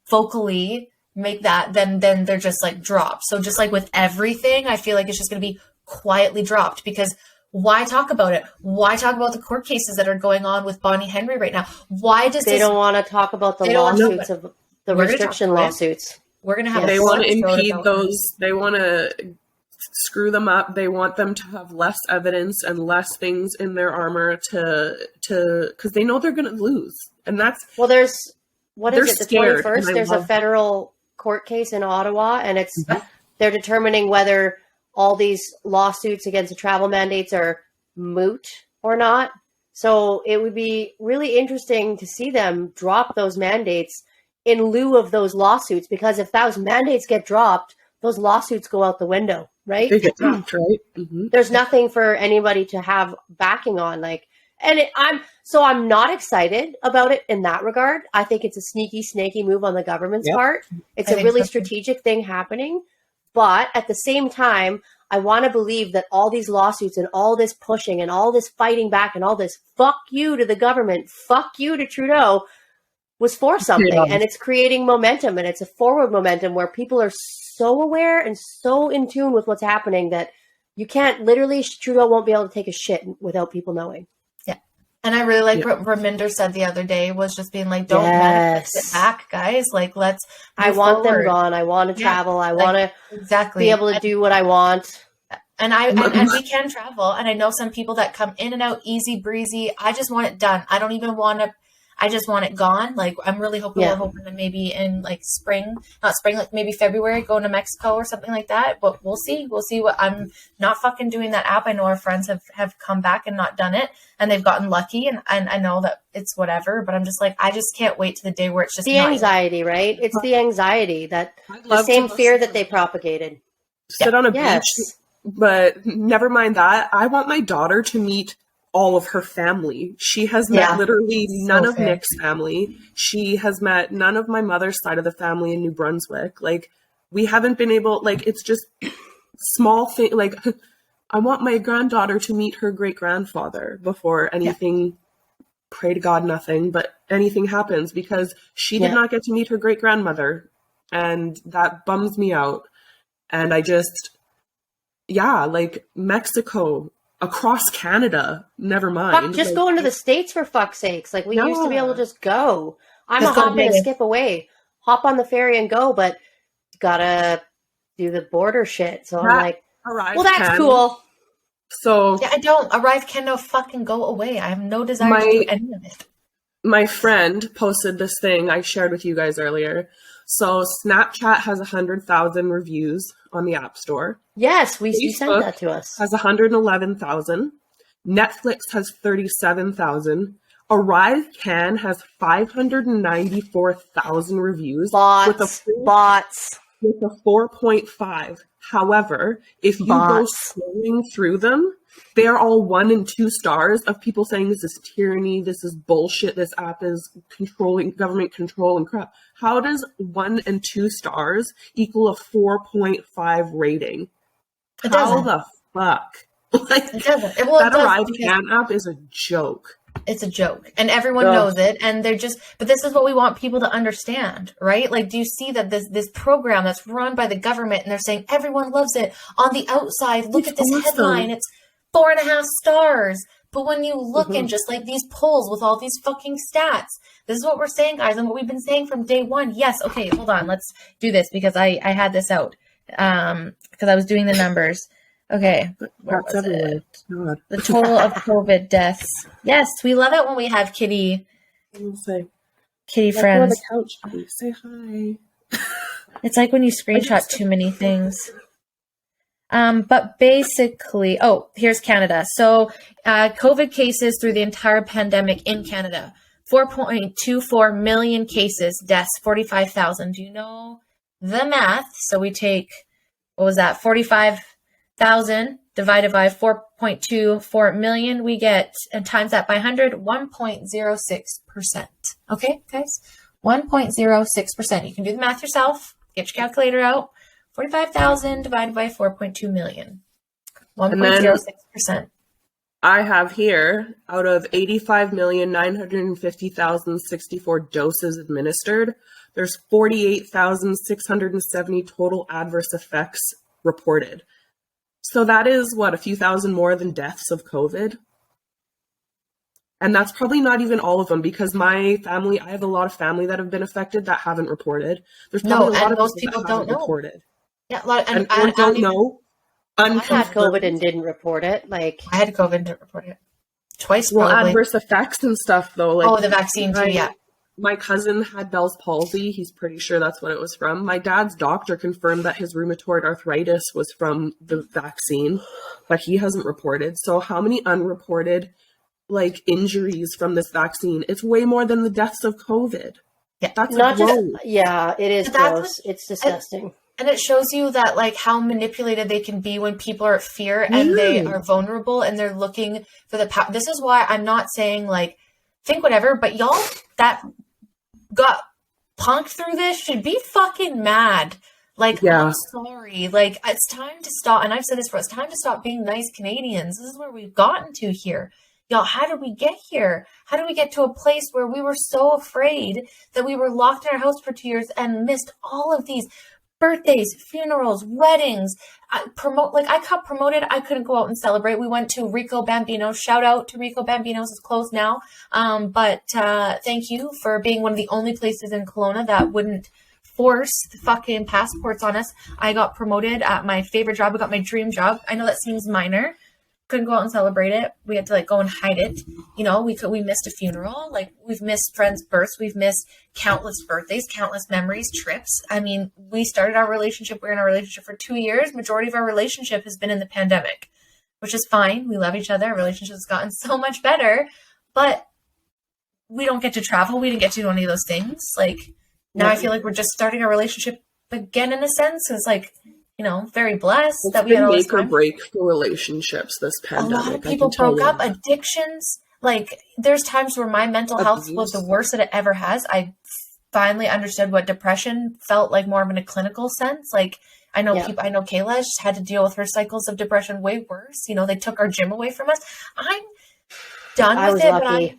Speaker 4: vocally make that, then they're just like dropped. So just like with everything, I feel like it's just going to be quietly dropped, because why talk about it? Why talk about the court cases that are going on with Bonnie Henry right now? Why does
Speaker 2: they don't want to talk about the lawsuits of the restriction lawsuits?
Speaker 4: We're going to have
Speaker 3: they want to impede those. They want to screw them up. They want them to have less evidence and less things in their armor to because they know they're going to lose. And that's
Speaker 2: well, there's what is it? The 21st. There's a federal court case in Ottawa, and it's they're determining whether all these lawsuits against the travel mandates are moot or not. So it would be really interesting to see them drop those mandates in lieu of those lawsuits, because if those mandates get dropped, those lawsuits go out the window, right?
Speaker 3: They get dropped, right? Mm-hmm.
Speaker 2: There's nothing for anybody to have backing on, like, and I'm not excited about it in that regard. I think it's a sneaky, snaky move on the government's part. It's a really strategic thing happening, but at the same time, I want to believe that all these lawsuits and all this pushing and all this fighting back and all this fuck you to the government, fuck you to Trudeau, was for something, and it's creating momentum, and it's a forward momentum where people are so aware and so in tune with what's happening that you can't literally, Trudeau won't be able to take a shit without people knowing.
Speaker 4: Yeah. And I really like what Raminder said the other day, was just being like, don't manifest it back, guys. Like, I
Speaker 2: want them gone. I want to travel. I want to be able to do what I want.
Speaker 4: And we can travel. And I know some people that come in and out easy breezy. I just want it done. I don't even want to, I just want it gone. Like, I'm really hoping we're hoping that maybe in like like maybe February, going to Mexico or something like that. But we'll see. We'll see. What I'm not fucking doing that app. I know our friends have come back and not done it, and they've gotten lucky. And I know that it's whatever. But I'm just like, I just can't wait to the day where it's just
Speaker 2: the anxiety, right? It's the anxiety the same fear that they propagated.
Speaker 3: Sit on a beach, but never mind that. I want my daughter to meet all of her family. She has met literally none of Nick's family. She has met none of my mother's side of the family in New Brunswick. Like, we haven't been able, like, it's just small thing. Like, I want my granddaughter to meet her great grandfather before anything, pray to God, nothing, but anything happens, because she did not get to meet her great grandmother. And that bums me out. And I just, like Mexico, across Canada, never mind.
Speaker 2: Fuck, just going to the States, for fuck's sakes. Like, we used to be able to just go. I'm a hop and a skip away. Hop on the ferry and go, but gotta do the border shit. So I'm like, well, that's cool.
Speaker 3: So
Speaker 4: I don't arrive can no fucking go away. I have no desire to do any of it.
Speaker 3: My friend posted this thing I shared with you guys earlier. So Snapchat has 100,000 reviews on the App Store.
Speaker 2: Yes, you sent that to us.
Speaker 3: Has 111,000. Netflix has 37,000. Arrive Can has 594,000 reviews.
Speaker 2: Bots.
Speaker 3: With a 4.5. However, if you go scrolling through them, they are all 1 and 2 stars of people saying this is tyranny, this is bullshit, this app is controlling government control and crap. How does 1 and 2 stars equal a 4.5 rating? How the fuck? Like,
Speaker 4: it doesn't.
Speaker 3: That Arrive Can app is a joke.
Speaker 4: It's a joke, and everyone knows it, and they're just, but this is what we want people to understand, right? Like, do you see that this program that's run by the government, and they're saying everyone loves it on the outside, look at this headline, it's 4.5 stars. But when you look in just like these polls with all these fucking stats, this is what we're saying, guys, and what we've been saying from day one. Yes. Okay. Hold on. Let's do this, because I had this out, because I was doing the numbers. Okay. Where was it? The total of COVID deaths. Yes. We love it when we have kitty friends.
Speaker 3: The couch, please. Say hi.
Speaker 4: It's like when you screenshot too many things. But basically, here's Canada. So, COVID cases through the entire pandemic in Canada, 4.24 million cases, deaths, 45,000. Do you know the math? So we take, what was that? 45,000 divided by 4.24 million, we get, and times that by 100, 1.06%. Okay, guys? 1.06%. You can do the math yourself. Get your calculator out. 45,000 divided by 4.2 million. 1.06%.
Speaker 3: I have here, out of 85,950,064 doses administered, there's 48,670 total adverse effects reported. So that is, what, a few thousand more than deaths of COVID? And that's probably not even all of them, because my family, I have a lot of family that have been affected that haven't reported. There's probably a lot of
Speaker 4: most people
Speaker 3: that
Speaker 4: don't
Speaker 3: haven't
Speaker 4: know.
Speaker 3: reported.
Speaker 4: Yeah, a lot,
Speaker 3: and I don't know.
Speaker 2: I had COVID and didn't report it. Like,
Speaker 4: I had COVID and didn't report it. Twice,
Speaker 3: well,
Speaker 4: probably.
Speaker 3: adverse effects and stuff, though. Like,
Speaker 4: the vaccine too, yeah.
Speaker 3: My cousin had Bell's palsy. He's pretty sure that's what it was from. My dad's doctor confirmed that his rheumatoid arthritis was from the vaccine, but he hasn't reported. So how many unreported, like, injuries from this vaccine? It's way more than the deaths of COVID.
Speaker 4: Yeah,
Speaker 2: that's not just. Yeah, it is gross. It's disgusting.
Speaker 4: And it shows you that, like, how manipulated they can be when people are at fear and they are vulnerable and they're looking for the power. This is why I'm not saying, like, think whatever, but y'all that got punked through this should be fucking mad. Like, yeah. I'm sorry. Like, it's time to stop. And I've said this before. It's time to stop being nice Canadians. This is where we've gotten to here. Y'all, how did we get here? How did we get to a place where we were so afraid that we were locked in our house for 2 years and missed all of these birthdays, funerals, weddings? I got promoted. I couldn't go out and celebrate. We went to Rico Bambino's. Shout out to Rico Bambino's. It's closed now. But thank you for being one of the only places in Kelowna that wouldn't force the fucking passports on us. I got promoted at my favorite job. I got my dream job. I know that seems minor. Couldn't go out and celebrate it. We had to, like, go and hide it. You know, we missed a funeral. Like, we've missed friends' births. We've missed countless birthdays, countless memories, trips. I mean, we started our relationship. We're in our relationship for 2 years. Majority of our relationship has been in the pandemic, which is fine. We love each other. Our relationship has gotten so much better, but we don't get to travel. We didn't get to do any of those things. Like, now I feel like we're just starting our relationship again, in a sense. It's like, you know, very blessed that we had all this time.
Speaker 3: Make or break for relationships, this pandemic.
Speaker 4: A lot of people broke up. Addictions. Like, there's times where my mental health was the worst that it ever has. I finally understood what depression felt like, more of in a clinical sense. Like, I know Kayla had to deal with her cycles of depression way worse. You know, they took our gym away from us. I'm done with it, but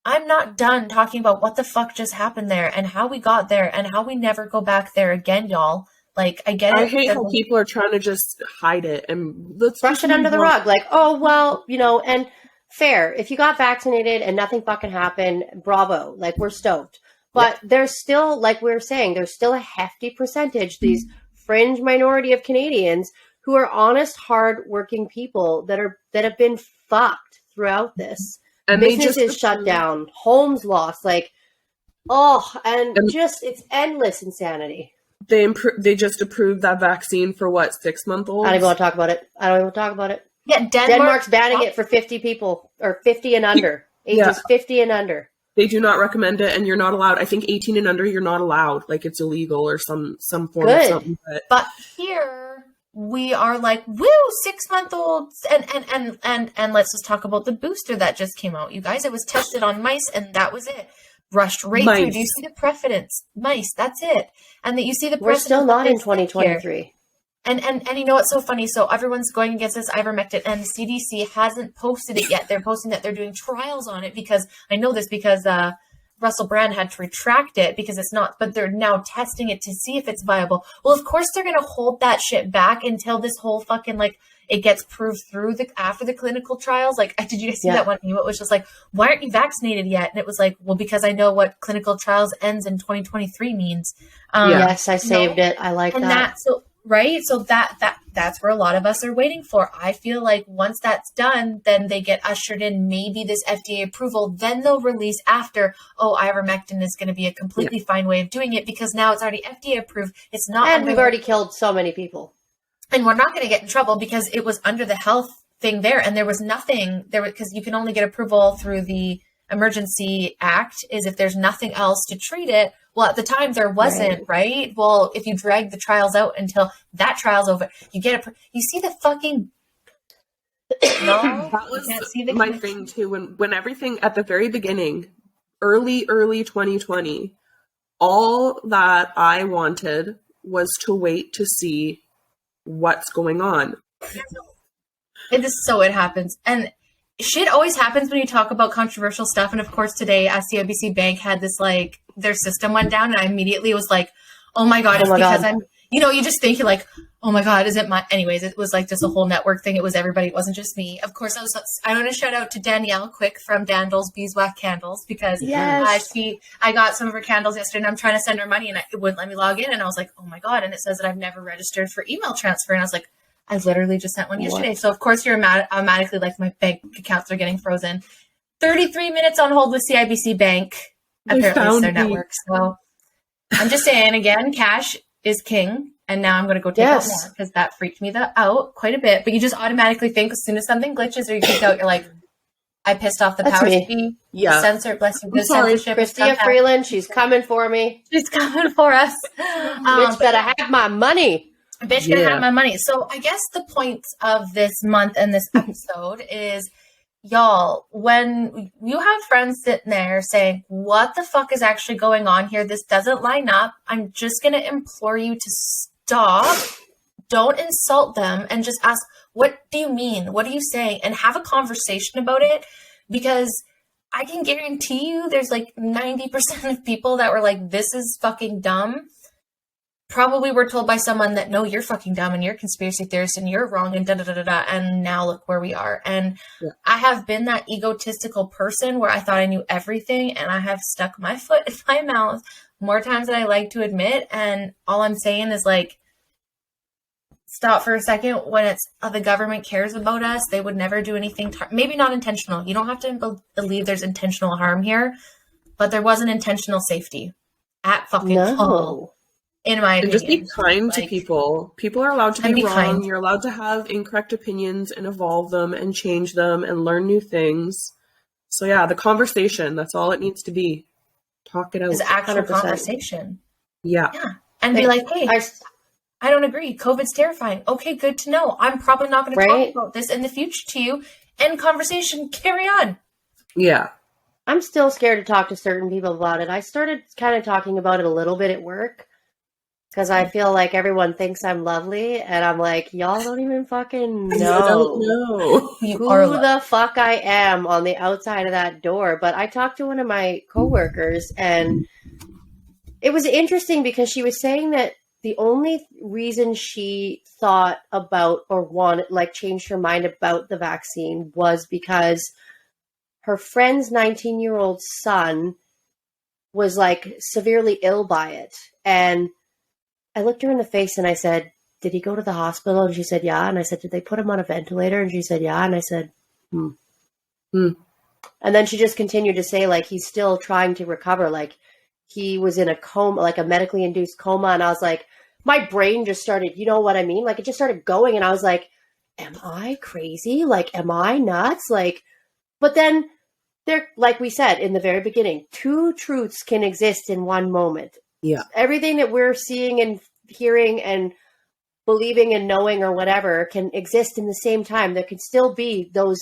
Speaker 4: I'm not done talking about what the fuck just happened there and how we got there and how we never go back there again, y'all. Like, I get it.
Speaker 3: I hate how people are trying to just hide it and let's
Speaker 2: brush it under the rug. Like, oh, well, you know, and fair. If you got vaccinated and nothing fucking happened, bravo. Like, we're stoked. But there's still, like we were saying, there's still a hefty percentage, these fringe minority of Canadians who are honest, hard-working people that have been fucked throughout this. And businesses shut down, homes lost, like, and just, it's endless insanity.
Speaker 3: They just approved that vaccine for what, 6-month-olds?
Speaker 2: I don't even want to talk about it. Yeah, Denmark's banning it for 50 people, or 50 and under. Ages 50 and under.
Speaker 3: They do not recommend it, and you're not allowed. I think 18 and under, you're not allowed. Like, it's illegal or some form of something.
Speaker 4: But here we are like, woo, 6-month-olds, and let's just talk about the booster that just came out, you guys. It was tested on mice, and that was it. Rushed right through. Do you see the precedence? Mice, that's it. And that you see the
Speaker 2: precedence. We're still not in 2023.
Speaker 4: And you know what's so funny? So everyone's going against this ivermectin, and the CDC hasn't posted it yet. They're posting that they're doing trials on it because I know this because Russell Brand had to retract it because it's not, but they're now testing it to see if it's viable. Well, of course they're going to hold that shit back until this whole fucking, like, it gets proved through after the clinical trials. Like, did you guys see that one? It was just like, why aren't you vaccinated yet? And it was like, well, because I know what clinical trials ends in 2023 means.
Speaker 2: Yes, I saved it. I like that.
Speaker 4: Right? So that's where a lot of us are waiting for. I feel like once that's done, then they get ushered in maybe this FDA approval. Then they'll release after, ivermectin is going to be a completely fine way of doing it because now it's already FDA approved. It's not.
Speaker 2: And we've already killed so many people.
Speaker 4: And we're not going to get in trouble because it was under the health thing there. And there was nothing there because you can only get approval through the Emergency Act is if there's nothing else to treat it. Well, at the time there wasn't, right? Well, if you drag the trials out until that trial's over, you get it. You see the fucking No,
Speaker 3: That was
Speaker 4: can't see the
Speaker 3: my
Speaker 4: connection.
Speaker 3: thing too. When everything at the very beginning, early 2020, all that I wanted was to wait to see what's going on.
Speaker 4: It happens. And shit always happens when you talk about controversial stuff. And of course, today, CIBC Bank had this, like, their system went down. And I immediately was like, oh my God, it's because I'm, you know, you just think, you're like, oh my God, is it my, anyways, it was like just a whole network thing. It was everybody. It wasn't just me. Of course, I want to shout out to Danielle quick from Dandles Beeswax Candles, because I got some of her candles yesterday and I'm trying to send her money and it wouldn't let me log in. And I was like, oh my God. And it says that I've never registered for email transfer. And I was like, I literally just sent one yesterday. So of course you're automatically like, my bank accounts are getting frozen. 33 minutes on hold with CIBC Bank. Apparently it's their network. So I'm just saying, again, cash is king. And now I'm going to go take out more, because that freaked me out quite a bit. But you just automatically think as soon as something glitches or you freak out, you're like, I pissed off the powers to be.
Speaker 3: Yeah.
Speaker 4: Censored, bless you. The censorship.
Speaker 2: Christia Freeland, she's coming for me.
Speaker 4: She's coming for us.
Speaker 2: Bitch better have my money.
Speaker 4: Bitch gonna have my money. So I guess the point of this month and this episode is, y'all, when you have friends sitting there saying, what the fuck is actually going on here? This doesn't line up. I'm just going to implore you to stop. Don't insult them and just ask, what do you mean? What are you saying? And have a conversation about it, because I can guarantee you there's like 90% of people that were like, this is fucking dumb. Probably were told by someone that, no, you're fucking dumb and you're a conspiracy theorist and you're wrong and da-da-da-da-da. And now look where we are. And I have been that egotistical person where I thought I knew everything, and I have stuck my foot in my mouth more times than I like to admit. And all I'm saying is, like, stop for a second. When it's the government cares about us, they would never do anything, maybe not intentional. You don't have to believe there's intentional harm here, but there wasn't intentional safety at fucking all. In my opinion.
Speaker 3: And just be kind to people. People are allowed to be wrong. Kind. You're allowed to have incorrect opinions and evolve them and change them and learn new things. So yeah, the conversation, that's all it needs to be. Talk it out.
Speaker 4: It's actual conversation.
Speaker 3: Yeah.
Speaker 4: And be like, hey, I don't agree. COVID's terrifying. Okay, good to know. I'm probably not going to talk about this in the future to you. End conversation. Carry on.
Speaker 3: Yeah.
Speaker 2: I'm still scared to talk to certain people about it. I started kind of talking about it a little bit at work, because I feel like everyone thinks I'm lovely, and I'm like, y'all don't even fucking know who the fuck I am on the outside of that door. But I talked to one of my coworkers, and it was interesting because she was saying that the only reason she thought about or wanted, like, changed her mind about the vaccine was because her friend's 19-year-old son was, like, severely ill by it. And I looked her in the face and I said, did he go to the hospital? And she said, yeah. And I said, did they put him on a ventilator? And she said, yeah. And I said, And then she just continued to say, like, he's still trying to recover. Like, he was in a coma, like a medically induced coma. And I was like, my brain just started, you know what I mean? Like, it just started going. And I was like, am I crazy? Like, am I nuts? Like, but then there, like we said in the very beginning, two truths can exist in one moment.
Speaker 3: Yeah.
Speaker 2: Everything that we're seeing and hearing and believing and knowing or whatever can exist in the same time. There could still be those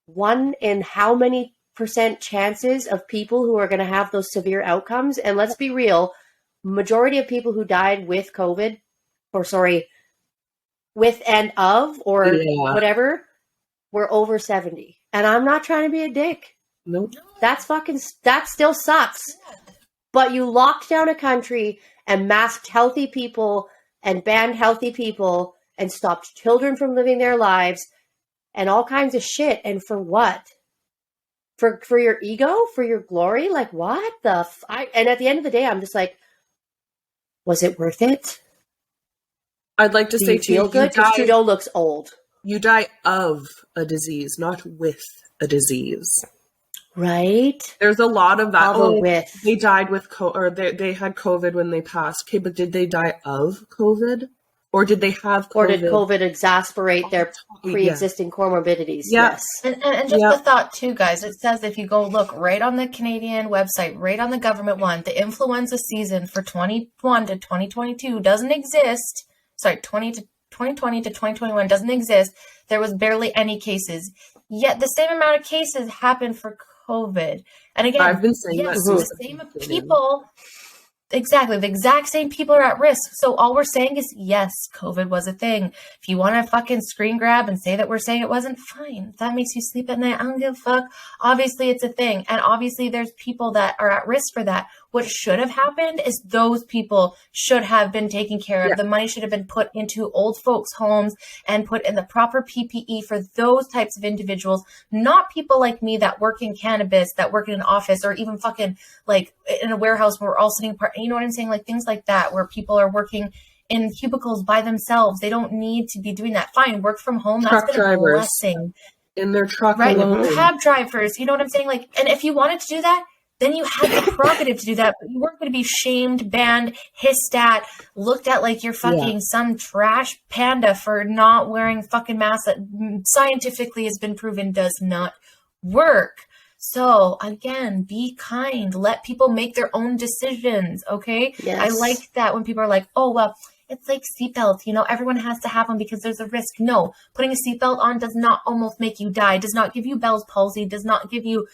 Speaker 2: 1 in how many % chances of people who are going to have those severe outcomes. And let's be real, majority of people who died with COVID, or sorry, with and of, or whatever, were over 70. And I'm not trying to be a dick.
Speaker 3: Nope.
Speaker 2: That still sucks. But you locked down a country and masked healthy people and banned healthy people and stopped children from living their lives and all kinds of shit. And for what? For your ego? For your glory? Like, what the and at the end of the day, I'm just like, was it worth it?
Speaker 3: I'd like to say
Speaker 2: you feel good because Trudeau looks old.
Speaker 3: You die of a disease, not with a disease.
Speaker 2: Right.
Speaker 3: There's a lot of that.
Speaker 2: With.
Speaker 3: They died with or they had COVID when they passed. Okay, but did they die of COVID? Or did they have COVID?
Speaker 2: Or did COVID exasperate their pre-existing comorbidities?
Speaker 3: Yes.
Speaker 4: And just the thought too, guys, it says if you go look right on the Canadian website, right on the government one, the influenza season for 21 to 2022 doesn't exist. Sorry, 20 to 2020 to 2021 doesn't exist. There was barely any cases. Yet the same amount of cases happened for COVID. And again,
Speaker 3: I've been saying
Speaker 4: yes,
Speaker 3: that
Speaker 4: the same people. Exactly. The exact same people are at risk. So all we're saying is, yes, COVID was a thing. If you want to fucking screen grab and say that we're saying it wasn't, fine. If that makes you sleep at night, I don't give a fuck. Obviously, it's a thing. And obviously, there's people that are at risk for that. What should have happened is those people should have been taken care of. Yeah. The money should have been put into old folks' homes and put in the proper PPE for those types of individuals, not people like me that work in cannabis, that work in an office, or even fucking like in a warehouse where we're all sitting apart. You know what I'm saying? Like things like that, where people are working in cubicles by themselves. They don't need to be doing that. Fine, work from home. That's been a blessing.
Speaker 3: In their truck,
Speaker 4: right?
Speaker 3: Alone.
Speaker 4: Cab drivers. You know what I'm saying? Like, and if you wanted to do that, then you had the prerogative to do that, but you weren't going to be shamed, banned, hissed at, looked at like you're fucking some trash panda for not wearing fucking masks that scientifically has been proven does not work. So again, be kind. Let people make their own decisions, okay?
Speaker 2: Yes.
Speaker 4: I like that when people are like, oh, well, it's like seatbelts, you know, everyone has to have them because there's a risk. No, putting a seatbelt on does not almost make you die, does not give you Bell's palsy, does not give you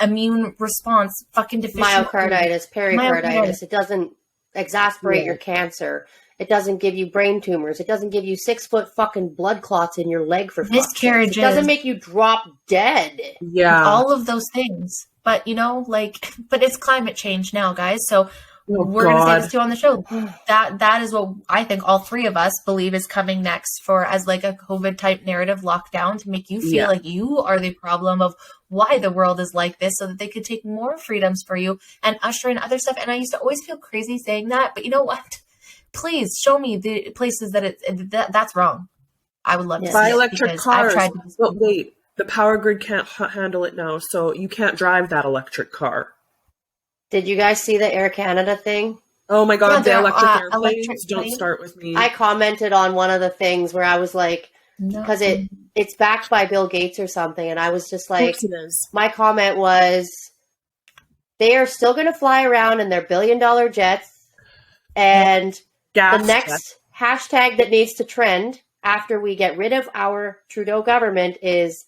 Speaker 4: immune response, fucking deficiency.
Speaker 2: Myocarditis, pericarditis. It doesn't exasperate your cancer. It doesn't give you brain tumors. It doesn't give you 6-foot fucking blood clots in your leg for
Speaker 4: miscarriages.
Speaker 2: It doesn't make you drop dead.
Speaker 3: Yeah.
Speaker 4: All of those things. But, you know, like, but it's climate change now, guys. So we're going to say this too on the show. That is what I think all three of us believe is coming next for as like a COVID type narrative lockdown to make you feel like you are the problem of why the world is like this, so that they could take more freedoms for you and usher in other stuff. And I used to always feel crazy saying that, but you know what? Please show me the places that that's wrong. I would love to
Speaker 3: buy
Speaker 4: see
Speaker 3: electric cars. But wait, the power grid can't handle it now, so you can't drive that electric car.
Speaker 2: Did you guys see the Air Canada thing?
Speaker 3: Oh my God, the electric airplanes don't start with me.
Speaker 2: I commented on one of the things where I was like, because it's backed by Bill Gates or something, and I was just like, my comment was, they are still going to fly around in their billion-dollar jets, and the next hashtag that needs to trend after we get rid of our Trudeau government is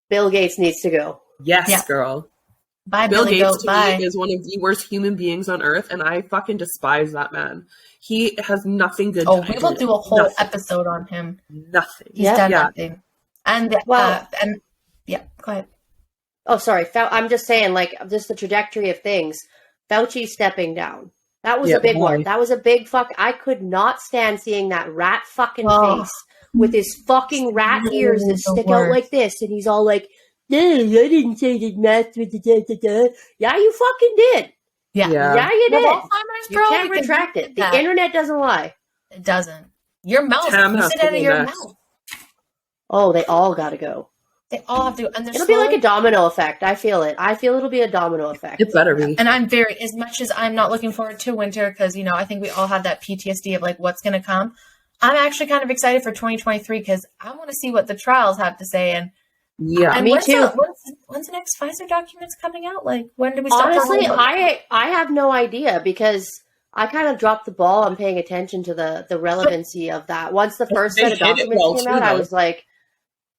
Speaker 2: Bill Gates needs to go.
Speaker 3: Yes, girl.
Speaker 4: Bye,
Speaker 3: Bill
Speaker 4: Billy
Speaker 3: Gates
Speaker 4: Goat,
Speaker 3: to me is one of the worst human beings on earth, and I fucking despise that man. He has nothing good to do.
Speaker 4: We will do a whole episode on him.
Speaker 3: Nothing.
Speaker 4: He's done nothing. And go ahead.
Speaker 2: Oh, sorry. I'm just saying, like, just the trajectory of things. Fauci stepping down. That was a big one. That was a big fuck. I could not stand seeing that rat fucking face with his fucking rat ears that stick out like this, and he's all like, "No, I didn't say that math with the Yeah, you fucking did. Yeah, you did. You can't retract it. The internet doesn't lie.
Speaker 4: It doesn't. Your mouth. You said out of your mouth.
Speaker 2: Oh, they all got to go.
Speaker 4: They all have to. And
Speaker 2: it'll be like a domino effect. I feel it. I feel it'll be a domino effect.
Speaker 3: It better be.
Speaker 4: And I'm as much as I'm not looking forward to winter, because, you know, I think we all have that PTSD of like what's going to come. I'm actually kind of excited for 2023 because I want to see what the trials have to say. And
Speaker 2: me too.
Speaker 4: When's the next Pfizer documents coming out? Like, when do we start?
Speaker 2: Honestly, I have no idea, because I kind of dropped the ball on paying attention to the relevancy of that. Once the first set of documents came out, I was like,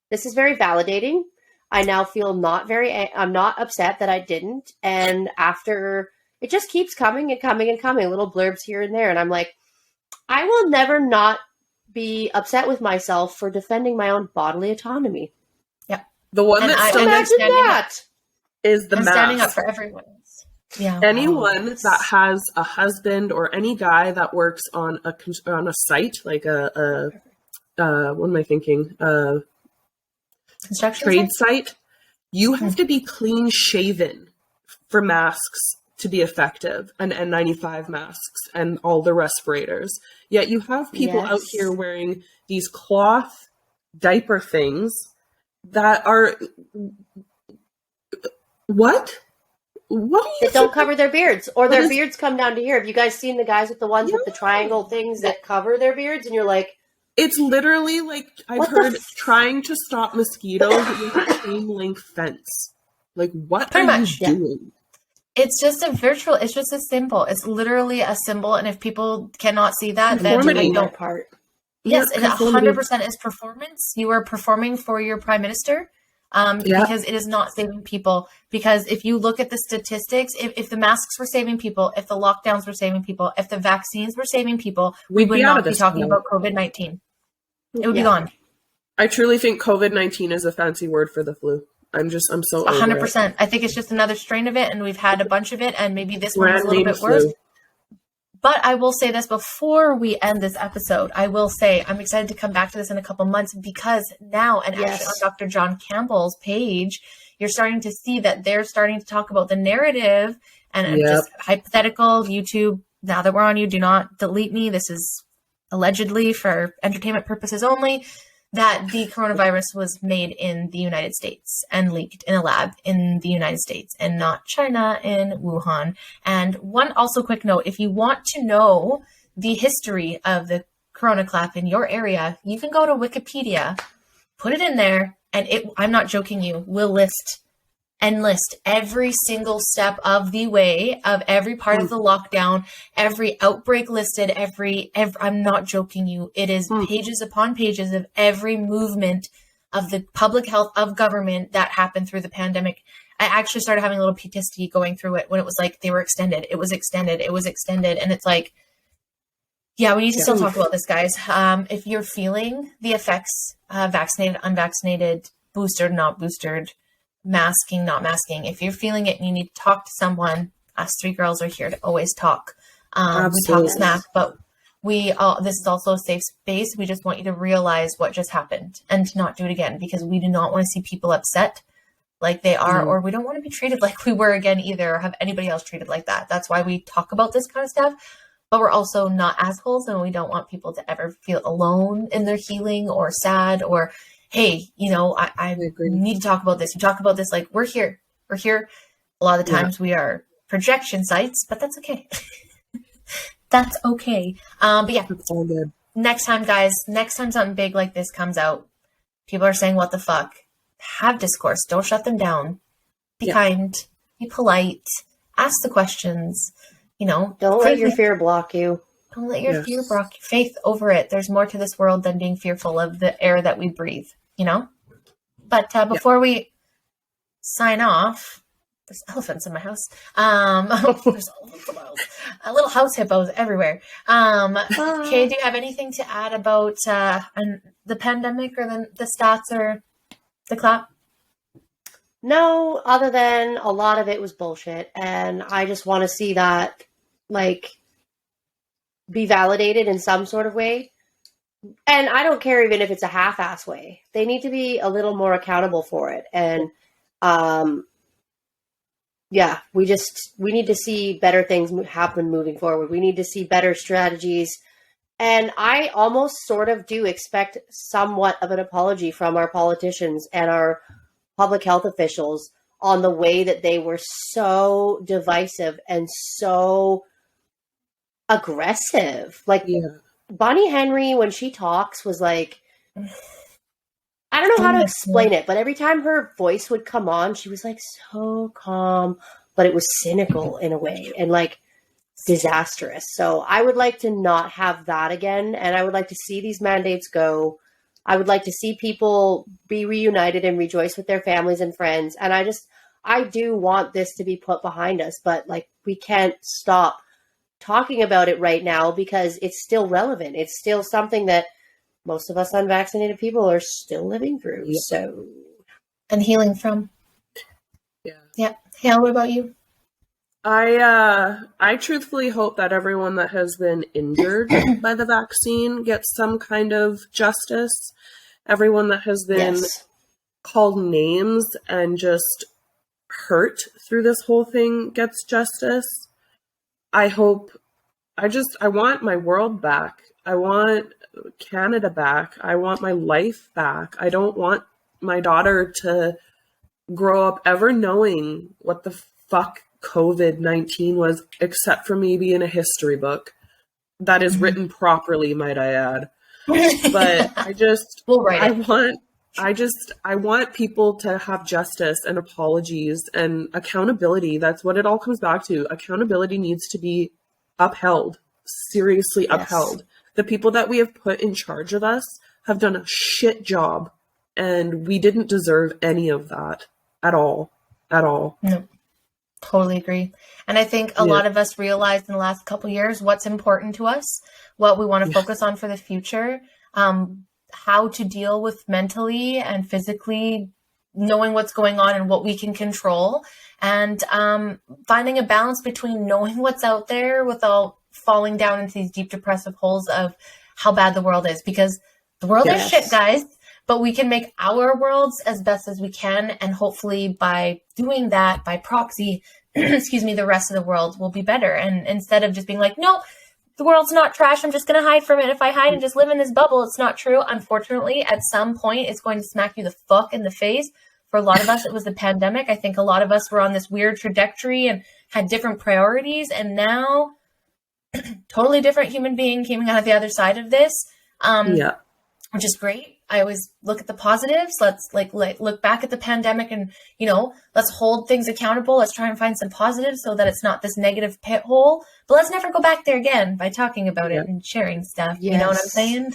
Speaker 2: this is very validating. I now feel I'm not upset that I didn't. And after, it just keeps coming and coming and coming, little blurbs here and there. And I'm like, I will never not be upset with myself for defending my own bodily autonomy.
Speaker 4: Yeah.
Speaker 3: The one that still
Speaker 2: imagine that
Speaker 3: is the mask.
Speaker 4: Standing up for everyone. Yeah.
Speaker 3: Anyone that has a husband or any guy that works on a site, like what am I thinking?
Speaker 4: Construction
Speaker 3: trade site, you have to be clean shaven for masks to be effective, and N95 masks and all the respirators. Yet you have people out here wearing these cloth diaper things that are what do you
Speaker 2: don't cover their beards, or their beards come down to here. Have you guys seen the guys with the ones with the triangle things that cover their beards? And you're like,
Speaker 3: it's literally like I've heard trying to stop mosquitoes with a chain link fence. Like, what are you doing?
Speaker 4: It's just it's just a symbol. It's literally a symbol, and if people cannot see that, then they don't. Yes, and 100% is performance. You are performing for your prime minister because it is not saving people. Because if you look at the statistics, if the masks were saving people, if the lockdowns were saving people, if the vaccines were saving people, we would not be talking about COVID-19. It would be gone.
Speaker 3: I truly think COVID-19 is a fancy word for the flu. I'm so
Speaker 4: 100%. I think it's just another strain of it, and we've had a bunch of it, and maybe this one is a little bit worse. But I will say this before we end this episode. I will say I'm excited to come back to this in a couple months because now, and actually on Dr. John Campbell's page, you're starting to see that they're starting to talk about the narrative and just hypothetical. YouTube, now that we're on you, do not delete me. This is allegedly for entertainment purposes only. That the coronavirus was made in the United States and leaked in a lab in the United States and not China in Wuhan. And one also quick note, if you want to know the history of the corona clap in your area, you can go to Wikipedia, put it in there, and I'm not joking you, will list every single step of the way of every part of the lockdown, every outbreak listed, every I'm not joking you. It is pages upon pages of every movement of the public health of government that happened through the pandemic. I actually started having a little PTSD going through it when it was like they were extended. It was extended. It was extended. And it's like, yeah, we need to still talk about this, guys. If you're feeling the effects, vaccinated, unvaccinated, boosted, not boosted, masking, not masking. If you're feeling it and you need to talk to someone, us three girls are here to always talk. We talk smack, but this is also a safe space. We just want you to realize what just happened and to not do it again because we do not want to see people upset like they are, or we don't want to be treated like we were again either, or have anybody else treated like that. That's why we talk about this kind of stuff, but we're also not assholes and we don't want people to ever feel alone in their healing or sad or hey, I need to talk about this. You talk about this, like we're here. We're here. A lot of the times we are projection sites, but that's okay. That's okay. But yeah, it's all good. Next time, guys, next time something big like this comes out, people are saying, what the fuck? Have discourse. Don't shut them down. Be kind. Be polite. Ask the questions. Don't
Speaker 2: let your fear block you.
Speaker 4: Don't let your fear block your faith over it. There's more to this world than being fearful of the air that we breathe. But before we sign off, there's elephants in my house. There's a little house hippos everywhere. Kay, do you have anything to add about the pandemic or the stats or the clap?
Speaker 2: No, other than a lot of it was bullshit. And I just want to see that, be validated in some sort of way. And I don't care even if it's a half-ass way. They need to be a little more accountable for it. And we need to see better things happen moving forward. We need to see better strategies. And I almost sort of do expect somewhat of an apology from our politicians and our public health officials on the way that they were so divisive and so aggressive. Bonnie Henry, when she talks, was like, I don't know how to explain it, but every time her voice would come on, she was so calm, but it was cynical in a way and disastrous. So I would like to not have that again. And I would like to see these mandates go. I would like to see people be reunited and rejoice with their families and friends. And I do want this to be put behind us, but we can't stop talking about it right now because it's still relevant. It's still something that most of us unvaccinated people are still living through. Yep. So,
Speaker 4: and healing from. Yeah. Hale, what about you?
Speaker 3: I truthfully hope that everyone that has been injured by the vaccine gets some kind of justice. Everyone that has been called names and just hurt through this whole thing gets justice. I want my world back. I want Canada back. I want my life back. I don't want my daughter to grow up ever knowing what the fuck COVID-19 was, except for maybe in a history book that is written properly, might I add. But I want people to have justice and apologies and accountability. That's what it all comes back to. Accountability needs to be upheld, seriously upheld. The people that we have put in charge of us have done a shit job, and we didn't deserve any of that at all. At all.
Speaker 4: No, totally agree. And I think a lot of us realized in the last couple of years what's important to us, what we want to focus on for the future, how to deal with mentally and physically, knowing what's going on and what we can control, and finding a balance between knowing what's out there without falling down into these deep depressive holes of how bad the world is, because the world is shit, guys, but we can make our worlds as best as we can, and hopefully by doing that, by proxy, excuse me, the rest of the world will be better. And instead of just being like, no, the world's not trash, I'm just going to hide from it. If I hide and just live in this bubble, it's not true. Unfortunately, at some point, it's going to smack you the fuck in the face. For a lot of us, it was the pandemic. I think a lot of us were on this weird trajectory and had different priorities. And now, totally different human being came out of the other side of this, which is great. I always look at the positives. Let's like look back at the pandemic and, you know, let's hold things accountable. Let's try and find some positives so that it's not this negative pit hole. But let's never go back there again by talking about it and sharing stuff. Yes. You know what I'm saying?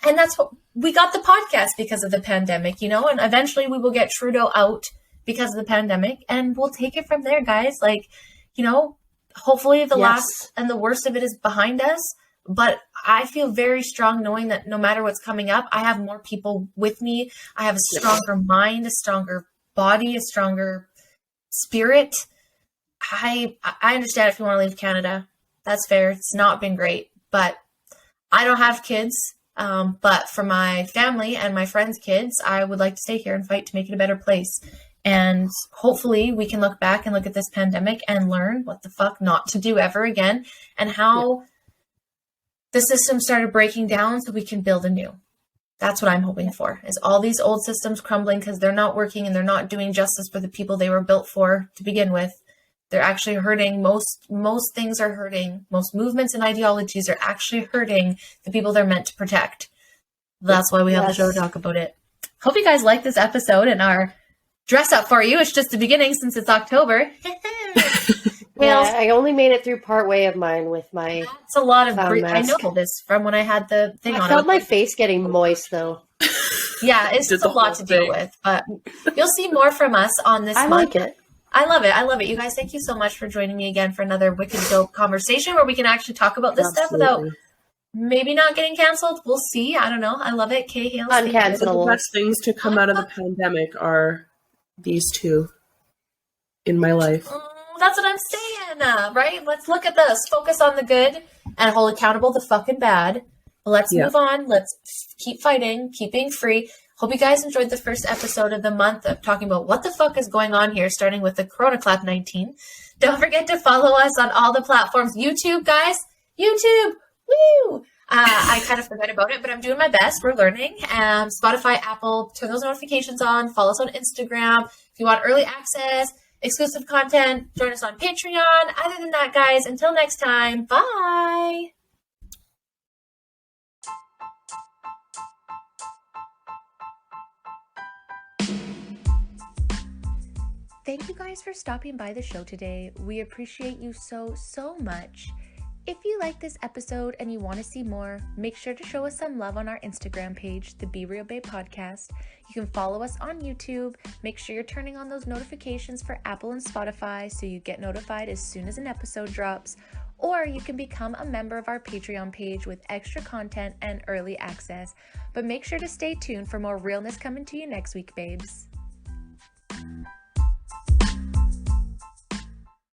Speaker 4: And that's what we got the podcast because of the pandemic, you know, and eventually we will get Trudeau out because of the pandemic, and we'll take it from there, guys. Like, you know, hopefully the last and the worst of it is behind us. But I feel very strong knowing that no matter what's coming up, I have more people with me. I have a stronger mind, a stronger body, a stronger spirit. I understand if you want to leave Canada. That's fair. It's not been great, but I don't have kids. But for my family and my friends' kids, I would like to stay here and fight to make it a better place. And hopefully we can look back and look at this pandemic and learn what the fuck not to do ever again, and how the system started breaking down so we can build anew. That's what I'm hoping for, is all these old systems crumbling because they're not working and they're not doing justice for the people they were built for to begin with. They're actually hurting. Most things are hurting. Most movements and ideologies are actually hurting the people they're meant to protect. That's why we have the show to talk about it. Hope you guys like this episode and our dress up for you. It's just the beginning since it's October.
Speaker 2: I only made it through part way of mine with my.
Speaker 4: It's a lot of. I know this from when I had the thing on.
Speaker 2: I felt my face getting moist though.
Speaker 4: Yeah, it's just a lot to deal with, but you'll see more from us on this month.
Speaker 2: Like it.
Speaker 4: I love it. I love it. You guys, thank you so much for joining me again for another wicked dope conversation where we can actually talk about this stuff without maybe not getting canceled. We'll see. I don't know. I love it. Kay Hales.
Speaker 2: Uncancelable.
Speaker 3: The best things to come out of the pandemic are these two in my life.
Speaker 4: That's what I'm saying, right? Let's look at this. Focus on the good and hold accountable the fucking bad. Let's move on. Let's keep fighting, keep being free. Hope you guys enjoyed the first episode of the month of talking about what the fuck is going on here, starting with the Coronaclap 19. Don't forget to follow us on all the platforms. YouTube, guys. YouTube. Woo! I kind of forgot about it, but I'm doing my best. We're learning. Spotify, Apple, turn those notifications on. Follow us on Instagram. If you want early access, exclusive content, join us on Patreon. Other than that, guys, until next time, bye.
Speaker 1: Thank you guys for stopping by the show today. We appreciate you so much. If you like this episode and you want to see more, make sure to show us some love on our Instagram page, the Be Real Babe Podcast. You can follow us on YouTube. Make sure you're turning on those notifications for Apple and Spotify so you get notified as soon as an episode drops. Or you can become a member of our Patreon page with extra content and early access. But make sure to stay tuned for more realness coming to you next week, babes.